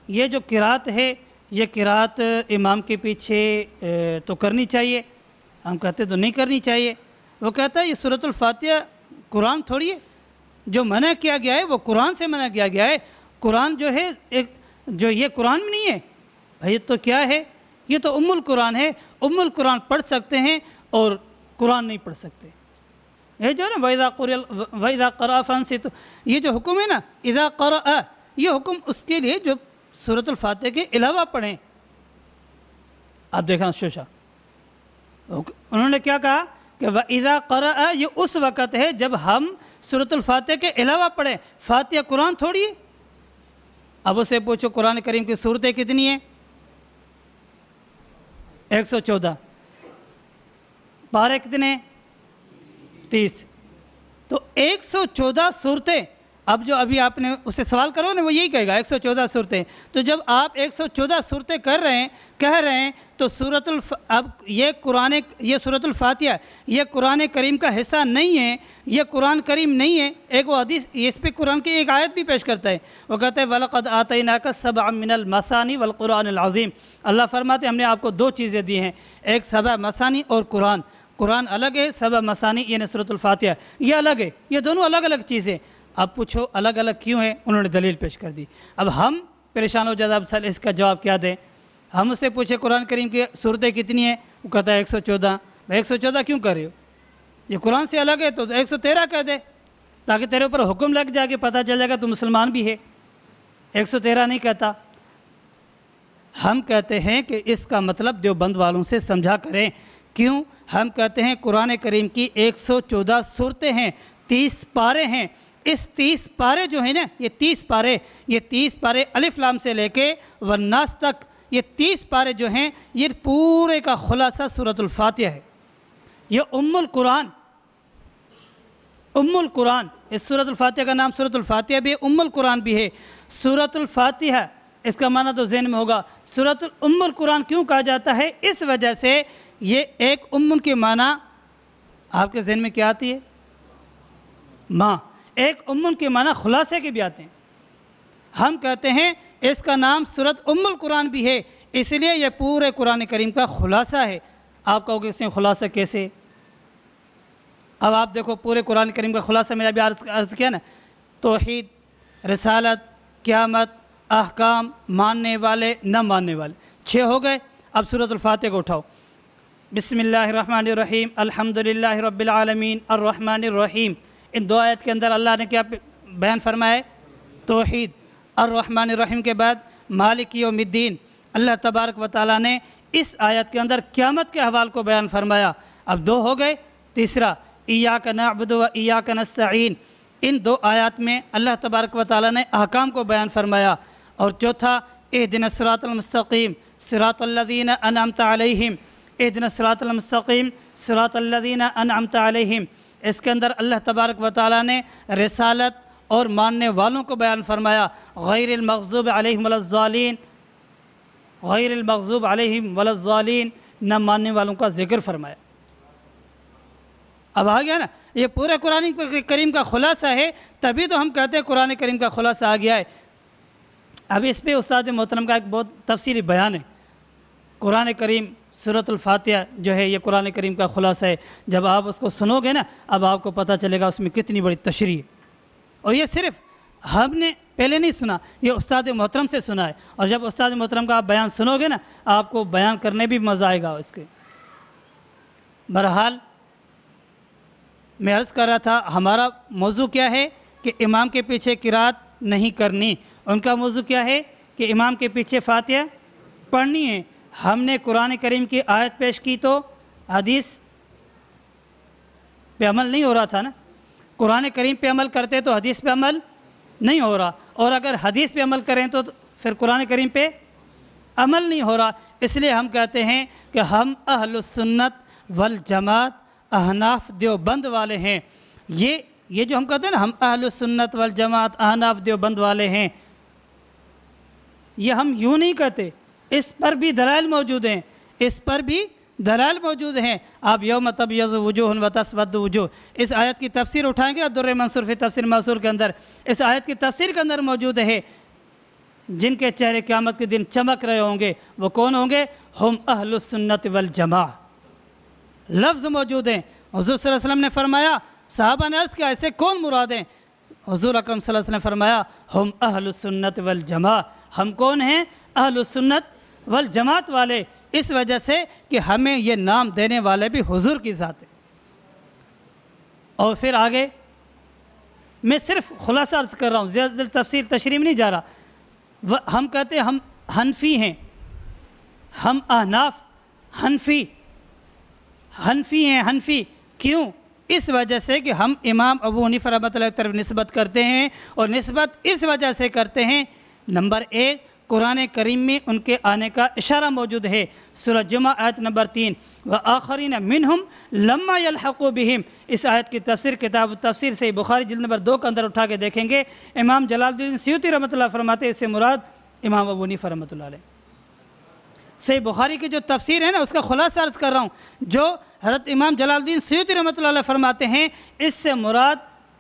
یہ جو قرات ہے یہ قرات امام کے پیچھے تو کرنی چاہیے، ہم کہتے تو نہیں کرنی چاہیے۔ وہ کہتا ہے یہ سورۃ الفاتحہ قرآن تھوڑی ہے، جو منع کیا گیا ہے وہ قرآن سے منع کیا گیا ہے۔ قرآن جو ہے جو یہ قرآن میں نہیں ہے بھائی، تو کیا ہے؟ یہ تو ام القرآن ہے، ام القرآن پڑھ سکتے ہیں اور قرآن نہیں پڑھ سکتے۔ یہ جو ہے نا وَإِذَا قَرَأَ فَأَنصِتُوا، یہ جو حکم ہے نا اِذَا قَرَأَ، یہ حکم اس کے لیے جو سورۃ الفاتحہ کے علاوہ پڑھیں۔ آپ دیکھنا شوشہ انہوں نے کیا کہا کہ وَإِذَا قَرَأَ، یہ اس وقت ہے جب ہم سورۃ الفاتحہ کے علاوہ پڑھیں، فاتحہ قرآن تھوڑی ہے۔ اب اسے پوچھو قرآن کریم کی صورتیں کتنی ہیں؟ 114۔ پارے کتنے؟ 30۔ تو 114 صورتیں۔ اب جو ابھی آپ نے اس سے سوال کرو نا، وہ یہی کہے گا 114 صورتیں۔ تو جب آپ 114 صورتیں کہہ رہے ہیں تو اب یہ سورۃ الفاتحہ یہ قرآن کریم کا حصہ نہیں ہے، یہ قرآن کریم نہیں ہے۔ ایک وہ حدیث اس پہ قرآن کی ایک آیت بھی پیش کرتا ہے، وہ کہتا ہے وَلَقَدْ آتَيْنَاكَ سَبْعًا مِنَ الْمَثَانِي وَالْقُرْآنِ الْعَظِيمِ۔ اللہ فرماتے ہیں ہم نے آپ کو 2 چیزیں دی ہیں، ایک 7 مثانی اور قرآن۔ قرآن الگ ہے، 7 مثانی یعنی سورۃ الفاتحہ یہ الگ ہے، یہ دونوں الگ الگ چیزیں۔ اب پوچھو الگ الگ کیوں ہیں؟ انہوں نے دلیل پیش کر دی۔ اب ہم پریشان ہو جاتا ہے اب سر اس کا جواب کیا دیں. ہم اس سے پوچھے قرآن کریم کی صورتیں کتنی ہیں, وہ کہتا ہے 114. 114 کیوں کر رہے ہو, یہ قرآن سے الگ ہے تو 113 کہہ دے تاکہ تیرے اوپر حکم لگ جائے کہ پتہ چل جائے گا تو مسلمان بھی ہے. 113 نہیں کہتا. ہم کہتے ہیں کہ اس کا مطلب دیوبند والوں سے سمجھا کریں. کیوں؟ ہم کہتے ہیں قرآن کریم کی 114 صورتیں ہیں, 30 پارے ہیں. اس 30 پارے جو ہیں نا, یہ 30 پارے الف لام سے لے کے والناس تک, یہ 30 پارے جو ہیں یہ پورے کا خلاصہ سورۃ الفاتحہ ہے. یہ ام القرآن, اس سورۃ الفاتحہ کا نام سورۃ الفاتحہ بھی ہے, ام القرآن بھی ہے. سورۃ الفاتحہ اس کا معنی تو ذہن میں ہوگا. سورۃ ام القرآن کیوں کہا جاتا ہے؟ اس وجہ سے یہ ایک ام کے معنی آپ کے ذہن میں کیا آتی ہے؟ ماں. ایک ام کے معنی خلاصے کے بھی آتے ہیں. ہم کہتے ہیں اس کا نام سورۃ ام القرآن بھی ہے, اس لیے یہ پورے قرآن کریم کا خلاصہ ہے. آپ کہو گے اس میں خلاصہ کیسے؟ اب آپ دیکھو پورے قرآن کریم کا خلاصہ میں ابھی عرض کیا نا, توحید, رسالت, قیامت, احکام, ماننے والے, نہ ماننے والے, 6 ہو گئے. اب سورۃ الفاتحہ کو اٹھاؤ. بسم اللہ الرحمن الرحیم, الحمدللہ رب العالمین, الرحمن الرحیم. ان 2 آیت کے اندر اللہ نے کیا بیان فرمایا ہے؟ توحید. الرحمن الرحیم کے بعد مالک یوم الدین. اللہ تبارک و تعالیٰ نے اس آیت کے اندر قیامت کے احوال کو بیان فرمایا. اب 2 ہو گئے. تیسرا ایاک نعبد و ایاک نستعین. ان 2 آیات میں اللہ تبارک و تعالیٰ نے احکام کو بیان فرمایا. اور چوتھا اہدنا الصراط المستقیم صراط الذین انعمت علیہم, اہدنا الصراط المستقیم صراط الذین انعمت علیہم. اس کے اندر اللہ تبارک و تعالیٰ نے رسالت اور ماننے والوں کو بیان فرمایا. غیر المغضوب علیہم ولا الضالین, غیر المغضوب علیہم ولا الضالین, نہ ماننے والوں کا ذکر فرمایا. اب آ گیا نا, یہ پورے قرآن کریم کا خلاصہ ہے, تبھی تو ہم کہتے ہیں قرآن کریم کا خلاصہ آ گیا ہے. اب اس پہ استاد محترم کا ایک بہت تفصیلی بیان ہے. قرآن کریم سورۃ الفاتحہ جو ہے یہ قرآن کریم کا خلاصہ ہے. جب آپ اس کو سنو گے نا, اب آپ کو پتہ چلے گا اس میں کتنی بڑی تشریح ہے. اور یہ صرف ہم نے پہلے نہیں سنا, یہ استاد محترم سے سنا ہے. اور جب استاد محترم کا آپ بیان سنو گے نا, آپ کو بیان کرنے بھی مزہ آئے گا اس کے. بہرحال میں عرض کر رہا تھا ہمارا موضوع کیا ہے کہ امام کے پیچھے قرات نہیں کرنی. ان کا موضوع کیا ہے کہ امام کے پیچھے فاتحہ پڑھنی ہے. ہم نے قرآن کریم کی آیت پیش کی تو حدیث پہ عمل نہیں ہو رہا تھا نا. قرآن کریم پہ عمل کرتے تو حدیث پہ عمل نہیں ہو رہا, اور اگر حدیث پہ عمل کریں تو پھر قرآن کریم پہ عمل نہیں ہو رہا. اس لیے ہم کہتے ہیں کہ ہم اہل السنت والجماعت احناف دیوبند والے ہیں. یہ جو ہم کہتے ہیں نا ہم اہل السنت والجماعت احناف دیوبند والے ہیں, یہ ہم یوں نہیں کہتے. اس پر بھی دلائل موجود ہیں, اس پر بھی دلائل موجود ہیں. آپ یوم تبیض وجوہ و تسود وجوہ, اس آیت کی تفسیر اٹھائیں گے الدر منصور فی تفسیر ماثور کے اندر. اس آیت کی تفسیر کے اندر موجود ہے جن کے چہرے قیامت کے دن چمک رہے ہوں گے وہ کون ہوں گے؟ ہم اہل السنت والجماع. لفظ موجود ہیں. حضور صلی اللہ علیہ وسلم نے فرمایا, صحابہ نے عرض کیا ایسے کون مراد ہیں؟ حضور اکرم صلی اللہ علیہ وسلم نے فرمایا ہم اہل السنت والجماع. ہم کون ہیں؟ اہل السنت والجماعت والے. اس وجہ سے کہ ہمیں یہ نام دینے والے بھی حضور کی ذات ہے. اور پھر آگے میں صرف خلاصہ عرض کر رہا ہوں, زیادہ تفصیل تشریح میں نہیں جا رہا. ہم کہتے ہیں ہم حنفی ہیں, ہم احناف حنفی ہیں. حنفی کیوں؟ اس وجہ سے کہ ہم امام ابو حنیفہ رحمۃ اللہ کی طرف نسبت کرتے ہیں, اور نسبت اس وجہ سے کرتے ہیں, نمبر 1 قرآن کریم میں ان کے آنے کا اشارہ موجود ہے. سورہ جمعہ آیت نمبر 3 وآخرین منہم لما یلحقوا بہم. اس آیت کی تفسیر کتاب التفسیر سے بخاری جلد نمبر 2 کے اندر اٹھا کے دیکھیں گے. امام جلال الدین سیوطی رحمۃ اللہ فرماتے ہیں اس سے مراد امام ابو حنیفہ رحمۃ اللہ علیہ. صحیح بخاری کی جو تفسیر ہے نا اس کا خلاصہ عرض کر رہا ہوں, جو حضرت امام جلال الدین سیوطی رحمۃ اللہ علیہ فرماتے ہیں اس سے مراد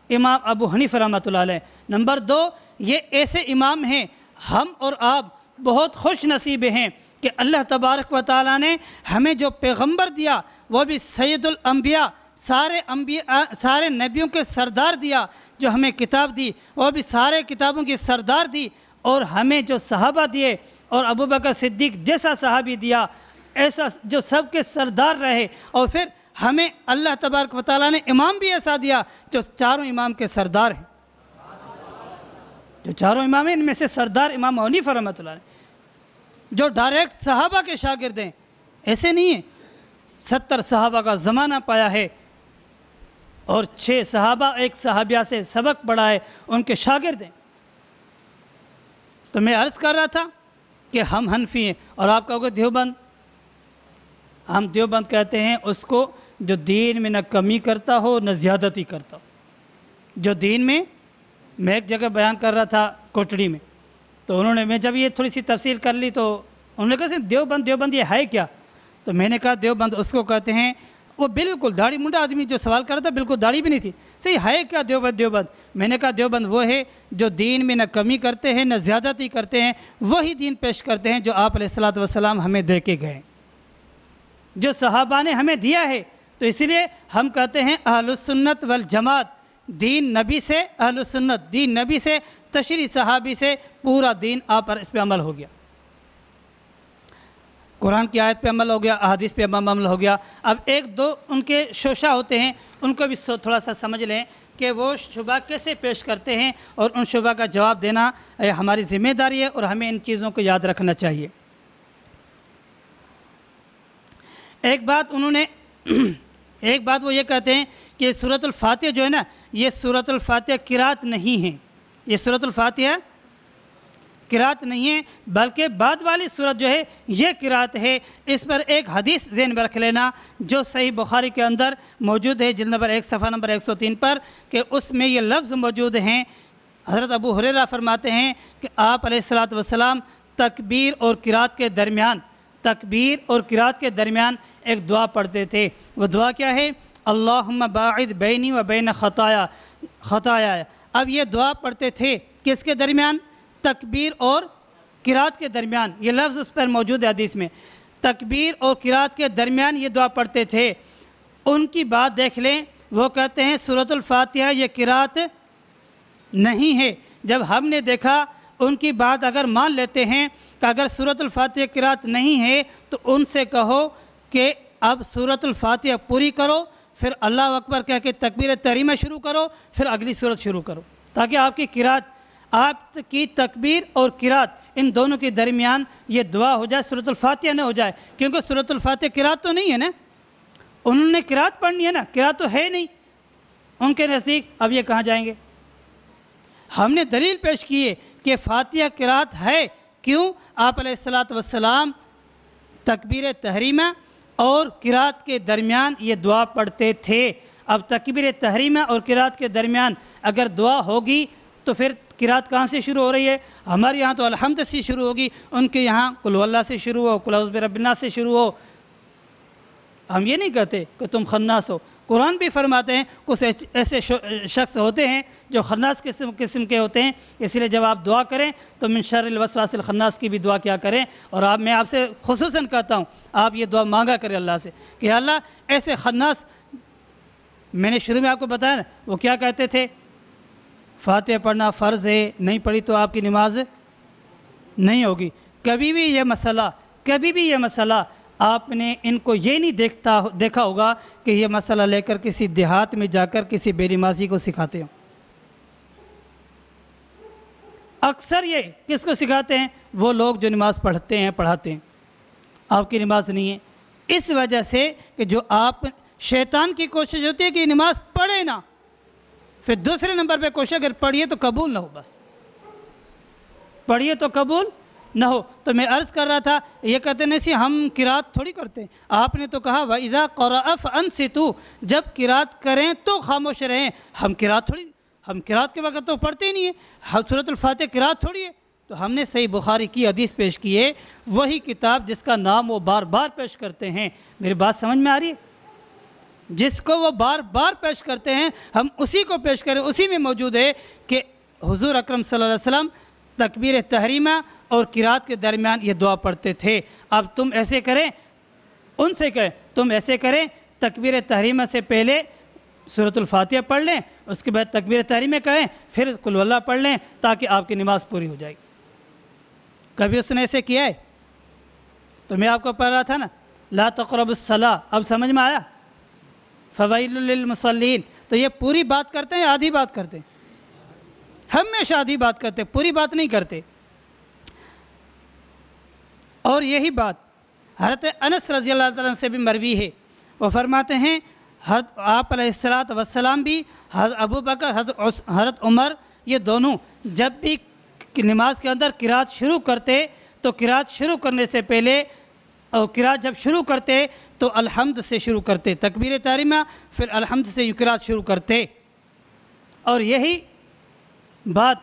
امام ابو حنیفہ رحمۃ اللہ علیہ. نمبر 2 یہ ایسے امام ہیں, ہم اور آپ بہت خوش نصیب ہیں کہ اللہ تبارک و تعالیٰ نے ہمیں جو پیغمبر دیا وہ بھی سید الانبیاء, سارے نبیوں کے سردار دیا. جو ہمیں کتاب دی وہ بھی سارے کتابوں کی سردار دی. اور ہمیں جو صحابہ دیے اور ابو بکر صدیق جیسا صحابی دیا، ایسا جو سب کے سردار رہے، اور پھر ہمیں اللہ تبارک و تعالیٰ نے امام بھی ایسا دیا جو چاروں امام کے سردار ہیں، جو چاروں امام ہیں ان میں سے سردار امام ابو حنیفہ رحمۃ اللہ علیہ، جو ڈائریکٹ صحابہ کے شاگرد ہیں۔ ایسے نہیں ہیں، 70 صحابہ کا زمانہ پایا ہے اور 6 صحابہ ایک صحابیہ سے سبق پڑھا ہے، ان کے شاگرد ہیں۔ تو میں عرض کر رہا تھا کہ ہم حنفی ہیں، اور آپ کہو گے دیوبند، ہم دیوبند کہتے ہیں اس کو جو دین میں نہ کمی کرتا ہو نہ زیادتی کرتا ہو۔ جو دین میں ایک جگہ بیان کر رہا تھا کوٹڑی میں، تو انہوں نے، میں جب یہ تھوڑی سی تفصیل کر لی تو انہوں نے کہا دیوبند یہ ہے کیا؟ تو میں نے کہا دیوبند اس کو کہتے ہیں، وہ بالکل داڑھی منڈا آدمی جو سوال کر رہا تھا بالکل داڑھی بھی نہیں تھی، صحیح ہے کیا دیوبند؟ میں نے کہا دیوبند وہ ہے جو دین میں نہ کمی کرتے ہیں نہ زیادتی کرتے ہیں، وہی دین پیش کرتے ہیں جو آپ علیہ الصلوۃ والسلام ہمیں دے کے گئے، جو صحابہ نے ہمیں دیا ہے۔ تو اس لیے ہم کہتے ہیں اہل السنت والجماعت، دین نبی سے، اہل السنت دین نبی سے، تشریع صحابی سے، پورا دین آپ پر اس پہ عمل ہو گیا، قرآن کی آیت پہ عمل ہو گیا، احادیث پہ عمل ہو گیا۔ اب ایک دو ان کے شعشہ ہوتے ہیں، ان کو بھی تھوڑا سا سمجھ لیں کہ وہ شبہ کیسے پیش کرتے ہیں، اور ان شبہ کا جواب دینا ہماری ذمہ داری ہے، اور ہمیں ان چیزوں کو یاد رکھنا چاہیے۔ ایک بات وہ یہ کہتے ہیں کہ سورۃ الفاتحہ جو ہے نا، یہ سورۃ الفاتحہ قرات نہیں ہے، یہ سورۃ الفاتحہ قرات نہیں ہے، بلکہ بعد والی سورت جو ہے یہ قرات ہے۔ اس پر ایک حدیث ذہن میں رکھ لینا جو صحیح بخاری کے اندر موجود ہے، جلد نمبر 1 صفحہ نمبر 103 پر، کہ اس میں یہ لفظ موجود ہیں۔ حضرت ابو ہریرہ فرماتے ہیں کہ آپ علیہ الصلوۃ والسلام تکبیر اور قرات کے درمیان ایک دعا پڑھتے تھے۔ وہ دعا کیا ہے؟ اللہم باعد بینی و بین خطایا۔ اب یہ دعا پڑھتے تھے کس کے درمیان؟ تکبیر اور قرات کے درمیان، یہ لفظ اس پر موجود ہے حدیث میں، تکبیر اور قرات کے درمیان یہ دعا پڑھتے تھے۔ ان کی بات دیکھ لیں، وہ کہتے ہیں سورۃ الفاتحہ یہ قرات نہیں ہے۔ جب ہم نے دیکھا ان کی بات اگر مان لیتے ہیں کہ اگر سورۃ الفاتحہ قرات نہیں ہے تو ان سے کہو کہ اب سورۃ الفاتحہ پوری کرو، پھر اللہ اکبر کہہ کے تکبیر تحریمہ شروع کرو، پھر اگلی سورت شروع کرو، تاکہ آپ کی تکبیر اور قرات ان دونوں کے درمیان یہ دعا ہو جائے، سورۃ الفاتحہ نہ ہو جائے، کیونکہ سورۃ الفاتحہ قرات تو نہیں ہے نا، انہوں نے قرات پڑھنی ہے نا، قرات تو ہے نہیں ان کے نزدیک۔ اب یہ کہاں جائیں گے؟ ہم نے دلیل پیش کی ہے کہ فاتحہ قرات ہے، کیوں؟ آپ علیہ الصلوۃ والسلام تکبیر تحریمہ اور قرات کے درمیان یہ دعا پڑھتے تھے۔ اب تکبیر تحریمہ اور قرات کے درمیان اگر دعا ہوگی تو پھر قرات کہاں سے شروع ہو رہی ہے؟ ہمارے یہاں تو الحمد سے شروع ہوگی، ان کے یہاں قل اللہ سے شروع ہو، قل اعوذ برب الناس سے شروع ہو۔ ہم یہ نہیں کہتے کہ تم خناس ہو، قرآن بھی فرماتے ہیں کچھ ایسے شخص ہوتے ہیں جو خناس قسم کے ہوتے ہیں، اس لیے جب آپ دعا کریں تو من شر الوسواس الخناس کی بھی دعا کیا کریں۔ اور میں آپ سے خصوصاً کہتا ہوں آپ یہ دعا مانگا کریں اللہ سے کہ اللہ ایسے خناس، میں نے شروع میں آپ کو بتایا نا وہ کیا کہتے تھے، فاتحہ پڑھنا فرض ہے، نہیں پڑھی تو آپ کی نماز نہیں ہوگی۔ کبھی بھی یہ مسئلہ آپ نے ان کو یہ نہیں دیکھا ہوگا کہ یہ مسئلہ لے کر کسی دیہات میں جا کر کسی بے نمازی کو سکھاتے ہوں۔ اکثر یہ کس کو سکھاتے ہیں؟ وہ لوگ جو نماز پڑھاتے ہیں، آپ کی نماز نہیں ہے۔ اس وجہ سے کہ جو آپ شیطان کی کوشش ہوتی ہے کہ نماز پڑھے نا، پھر دوسرے نمبر پہ کوشش اگر پڑھیے تو قبول نہ ہو، بس پڑھیے تو قبول نہ ہو۔ تو میں عرض کر رہا تھا یہ کہتے ہیں سی ہم قرات تھوڑی کرتے ہیں، آپ نے تو کہا وَإِذَا قَرَأَ فَأَنصِتُوا، جب قرات کریں تو خاموش رہیں۔ ہم قرات کے وقت تو پڑھتے ہی نہیں ہیں، سورۃ الفاتحہ قرات تھوڑی ہے۔ تو ہم نے صحیح بخاری کی حدیث پیش کی ہے، وہی کتاب جس کا نام وہ بار بار پیش کرتے ہیں۔ میری بات سمجھ میں آ رہی ہے؟ جس کو وہ بار بار پیش کرتے ہیں ہم اسی کو پیش کریں، اسی میں موجود ہے کہ حضور اکرم صلی اللہ علیہ وسلم تکبیر تحریمہ اور قرات کے درمیان یہ دعا پڑھتے تھے۔ اب تم ایسے کریں، ان سے کہیں تم ایسے کریں، تکبیر تحریمہ سے پہلے سورۃ الفاتحہ پڑھ لیں، اس کے بعد تکبیر تحریمہ کہیں، پھر قل اللہ پڑھ لیں، تاکہ آپ کی نماز پوری ہو جائے گی۔ کبھی اس نے ایسے کیا ہے؟ تو میں آپ کو پڑھ رہا تھا نا، لا تقربوا الصلاۃ، اب سمجھ میں آیا؟ فویل للمصلین، تو یہ پوری بات کرتے ہیں آدھی بات کرتے ہیں؟ ہمیشہ آدھی بات کرتے ہیں، پوری بات نہیں کرتے۔ اور یہی بات حضرت انس رضی اللہ تعالیٰ عنہ سے بھی مروی ہے، وہ فرماتے ہیں آپ علیہ السلام بھی، حضرت ابو بکر، حضرت عمر، یہ دونوں جب بھی نماز کے اندر قرات شروع کرتے تو قرات شروع کرنے سے پہلے، اور قرات جب شروع کرتے تو الحمد سے شروع کرتے، تکبیر تحریمہ پھر الحمد سے یہ قرات شروع کرتے۔ اور یہی بات،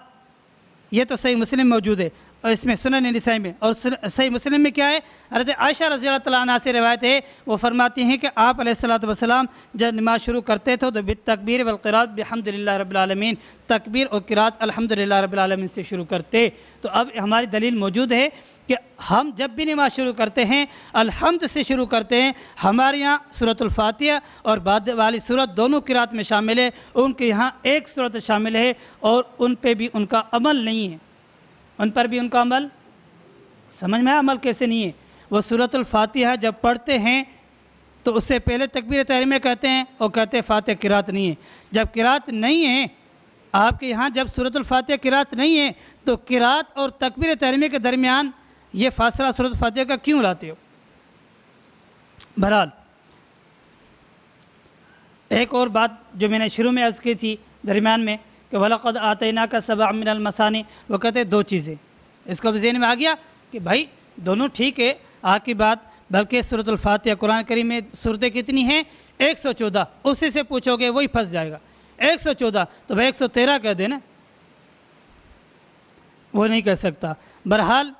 یہ تو صحیح مسلم موجود ہے، اور اس میں سنن نسائی میں، اور صحیح مسلم میں کیا ہے؟ حضرت عائشہ رضی اللہ تعالیٰ عنہ سے روایت ہے، وہ فرماتی ہیں کہ آپ علیہ السلام جب نماز شروع کرتے تھے تو بالتکبیر والقراءت بحمد للہ رب العالمین، تکبیر اور قراءت الحمد للہ رب العالمین سے شروع کرتے۔ تو اب ہماری دلیل موجود ہے کہ ہم جب بھی نماز شروع کرتے ہیں الحمد سے شروع کرتے ہیں۔ ہمارے یہاں سورۃ الفاتحہ اور بعد والی سورت دونوں قراءت میں شامل ہے، ان کے یہاں ایک سورت شامل ہے، اور ان پہ بھی ان کا عمل نہیں ہے، ان پر بھی ان کا عمل، سمجھ میں عمل کیسے نہیں ہے؟ وہ سورۃ الفاتحہ جب پڑھتے ہیں تو اس سے پہلے تکبیر تحریمہ کہتے ہیں، اور کہتے ہیں فاتحہ قرات نہیں ہے۔ جب قرات نہیں ہے آپ کے یہاں، جب سورۃ الفاتحہ قرات نہیں ہے تو قرات اور تکبیر تحریمہ کے درمیان یہ فاصلہ سورۃ الفاتحہ کا کیوں لاتے ہو؟ بہرحال ایک اور بات جو میں نے شروع میں عرض کی تھی درمیان میں کہ وَلَقَدْ آتَيْنَاكَ سَبْعًا مِنَ الْمَثَانِِ، وہ کہتے ہیں دو چیزیں، اس کو بھی ذہن میں آ گیا کہ بھائی دونوں ٹھیک ہے آپ کی بات، بلکہ سورۃ الفاتحہ قرآن کریم میں صورتیں کتنی ہیں؟ 114، اسی سے پوچھو گے وہی پھنس جائے گا۔ 114 تو بھائی 113 کہہ دے نا، وہ نہیں کہہ سکتا۔ بہرحال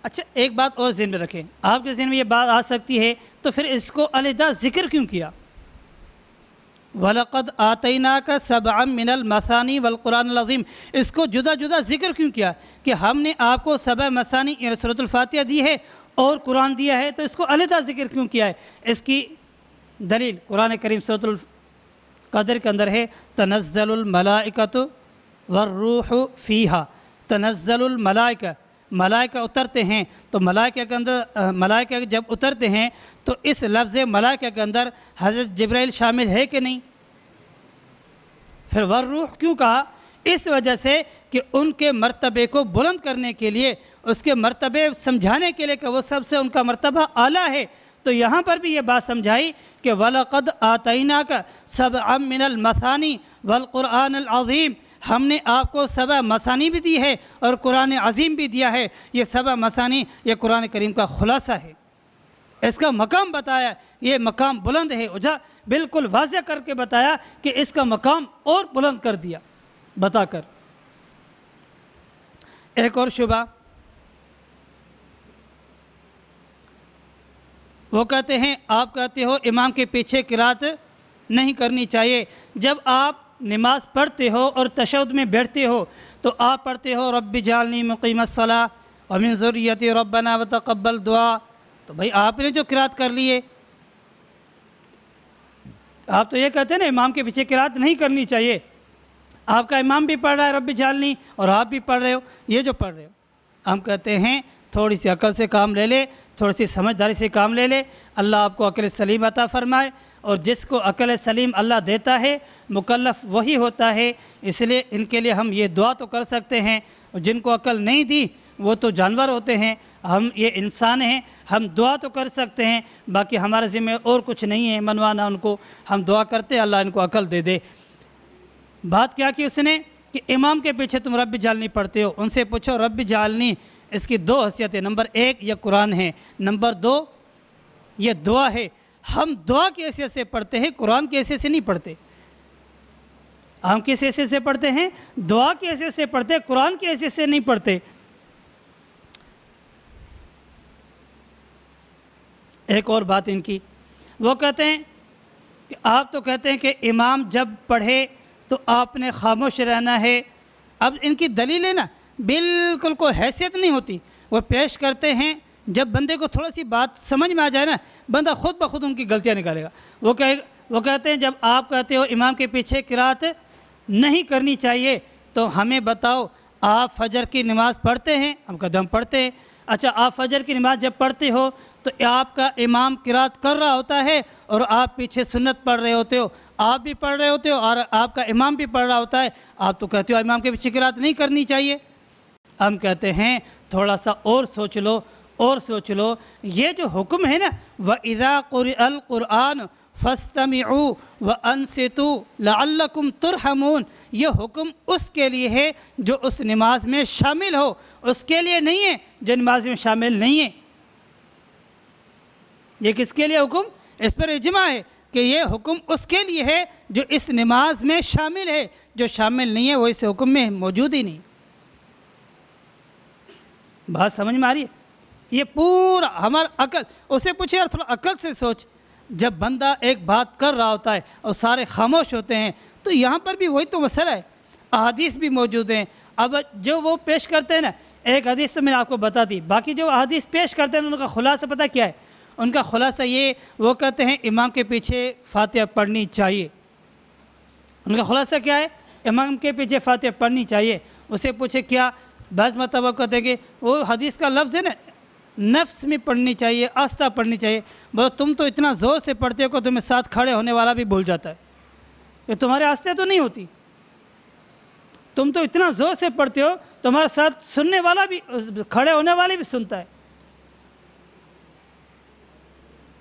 اچھا ایک بات اور ذہن میں رکھیں، آپ کے ذہن میں یہ بات آ سکتی ہے تو پھر اس کو علیحدہ ذکر کیوں کیا؟ وَلَقَدْ آتَيْنَاكَ سَبْعًا مِنَ الْمَثَانِي وَالْقُرْآنِ الْعَظِيمِ، اس کو جدا جدا ذکر کیوں کیا کہ ہم نے آپ کو 7 مثانی یعنی سورۃ الفاتحہ دی ہے اور قرآن دیا ہے، تو اس کو علیحدہ ذکر کیوں کیا ہے؟ اس کی دلیل قرآن کریم سورۃ القدر کے اندر ہے، تنزل الملائکۃ والروح فیہا، تنزل الملائکہ، ملائکہ اترتے ہیں، تو ملائکہ کے اندر، ملائکہ جب اترتے ہیں تو اس لفظ ملائکہ کے اندر حضرت جبرائیل شامل ہے کہ نہیں؟ پھر والروح کیوں کہا؟ اس وجہ سے کہ ان کے مرتبے کو بلند کرنے کے لیے، اس کے مرتبے سمجھانے کے لیے کہ وہ سب سے ان کا مرتبہ اعلیٰ ہے۔ تو یہاں پر بھی یہ بات سمجھائی کہ وَلَقَدْ آتَيْنَاكَ سَبْعًا مِنَ الْمَثَانِي وَالْقُرْآنِ الْعَظِيمِ، ہم نے آپ کو 7 مثانی بھی دی ہے اور قرآن عظیم بھی دیا ہے۔ یہ 7 مثانی یہ قرآن کریم کا خلاصہ ہے، اس کا مقام بتایا، یہ مقام بلند ہے، بالکل واضح کر کے بتایا کہ اس کا مقام اور بلند کر دیا بتا کر۔ ایک اور شبہ، وہ کہتے ہیں آپ کہتے ہو امام کے پیچھے قرات نہیں کرنی چاہیے، جب آپ نماز پڑھتے ہو اور تشہد میں بیٹھتے ہو تو آپ پڑھتے ہو رب اجعلنی مقیم الصلاۃ ومن ذریتی ربنا وتقبل دعا، تو بھائی آپ نے جو قرات کر لی ہے، آپ تو یہ کہتے ہیں نا امام کے پیچھے قرات نہیں کرنی چاہیے، آپ کا امام بھی پڑھ رہا ہے رب اجعلنی اور آپ بھی پڑھ رہے ہو، یہ جو پڑھ رہے ہو، ہم کہتے ہیں تھوڑی سی عقل سے کام لے لے، تھوڑی سی سمجھداری سے کام لے لے، اللہ آپ کو عقل سلیم عطا فرمائے، اور جس کو عقل سلیم اللہ دیتا ہے مکلف وہی ہوتا ہے، اس لیے ان کے لیے ہم یہ دعا تو کر سکتے ہیں، اور جن کو عقل نہیں دی وہ تو جانور ہوتے ہیں، ہم یہ انسان ہیں، ہم دعا تو کر سکتے ہیں، باقی ہمارے ذمہ اور کچھ نہیں ہے منوانا ان کو، ہم دعا کرتے ہیں اللہ ان کو عقل دے دے۔ بات کیا کی اس نے کہ امام کے پیچھے تم رب اجعلنی پڑھتے ہو، ان سے پوچھو رب اجعلنی اس کی 2 حیثیتیں، نمبر 1 یہ قرآن ہے، نمبر 2 یہ دعا ہے، ہم دعا کی حیثیت سے پڑھتے ہیں، قرآن کی حیثیت سے نہیں پڑھتے۔ ہم کس حیثیت سے پڑھتے ہیں؟ دعا کی حیثیت سے پڑھتے ہیں، قرآن کی حیثیت سے نہیں پڑھتے۔ ایک اور بات ان کی، وہ کہتے ہیں کہ آپ تو کہتے ہیں کہ امام جب پڑھے تو آپ نے خاموش رہنا ہے، اب ان کی دلیل ہے نا بالکل کوئی حیثیت نہیں ہوتی، وہ پیش کرتے ہیں، جب بندے کو تھوڑا سی بات سمجھ میں آ جائے نا بندہ خود بخود ان کی غلطیاں نکالے گا۔ وہ کہتے ہیں جب آپ کہتے ہو امام کے پیچھے قرات نہیں کرنی چاہیے تو ہمیں بتاؤ آپ فجر کی نماز پڑھتے ہیں؟ ہم کہتے ہیں ہم پڑھتے ہیں۔ اچھا، آپ فجر کی نماز جب پڑھتے ہو تو آپ کا امام قرات کر رہا ہوتا ہے اور آپ پیچھے سنت پڑھ رہے ہوتے ہو، آپ بھی پڑھ رہے ہوتے ہو اور آپ کا امام بھی پڑھ رہا ہوتا ہے، آپ تو کہتے ہو امام کے پیچھے قرات نہیں کرنی چاہیے۔ ہم کہتے ہیں تھوڑا سا اور سوچ لو، اور سوچ لو، یہ جو حکم ہے نا وَإِذَا قُرِئَ الْقُرْآنُ فَاسْتَمِعُوا وَأَنصِتُوا لَعَلَّكُمْ تُرْحَمُونَ، یہ حکم اس کے لیے ہے جو اس نماز میں شامل ہو، اس کے لیے نہیں ہے جو نماز میں شامل نہیں ہے۔ یہ کس کے لیے حکم؟ اس پر اجماع ہے کہ یہ حکم اس کے لیے ہے جو اس نماز میں شامل ہے، جو شامل نہیں ہے وہ اس حکم میں موجود ہی نہیں۔ بات سمجھ میں آ رہی ہے؟ یہ پورا ہمارا عقل، اسے پوچھے یار تھوڑا عقل سے سوچ، جب بندہ ایک بات کر رہا ہوتا ہے اور سارے خاموش ہوتے ہیں تو یہاں پر بھی وہی تو مسئلہ ہے، احادیث بھی موجود ہیں۔ اب جو وہ پیش کرتے ہیں نا، ایک حدیث تو میں نے آپ کو بتا دی، باقی جو احادیث پیش کرتے ہیں ان کا خلاصہ پتہ کیا ہے؟ ان کا خلاصہ یہ، وہ کہتے ہیں امام کے پیچھے فاتحہ پڑھنی چاہیے۔ ان کا خلاصہ کیا ہے؟ امام کے پیچھے فاتحہ پڑھنی چاہیے۔ اسے پوچھے کیا؟ بعض مرتبہ کہتے ہیں کہ وہ حدیث کا لفظ ہے نا، نفس میں پڑھنی چاہیے، آستہ پڑھنی چاہیے۔ بولو تم تو اتنا زور سے پڑھتے ہو کہ تمہیں ساتھ کھڑے ہونے والا بھی بھول جاتا ہے، یہ تمہارے آستہ تو نہیں ہوتی، تم تو اتنا زور سے پڑھتے ہو تمہارے ساتھ سننے والا بھی، کھڑے ہونے والے بھی سنتا ہے۔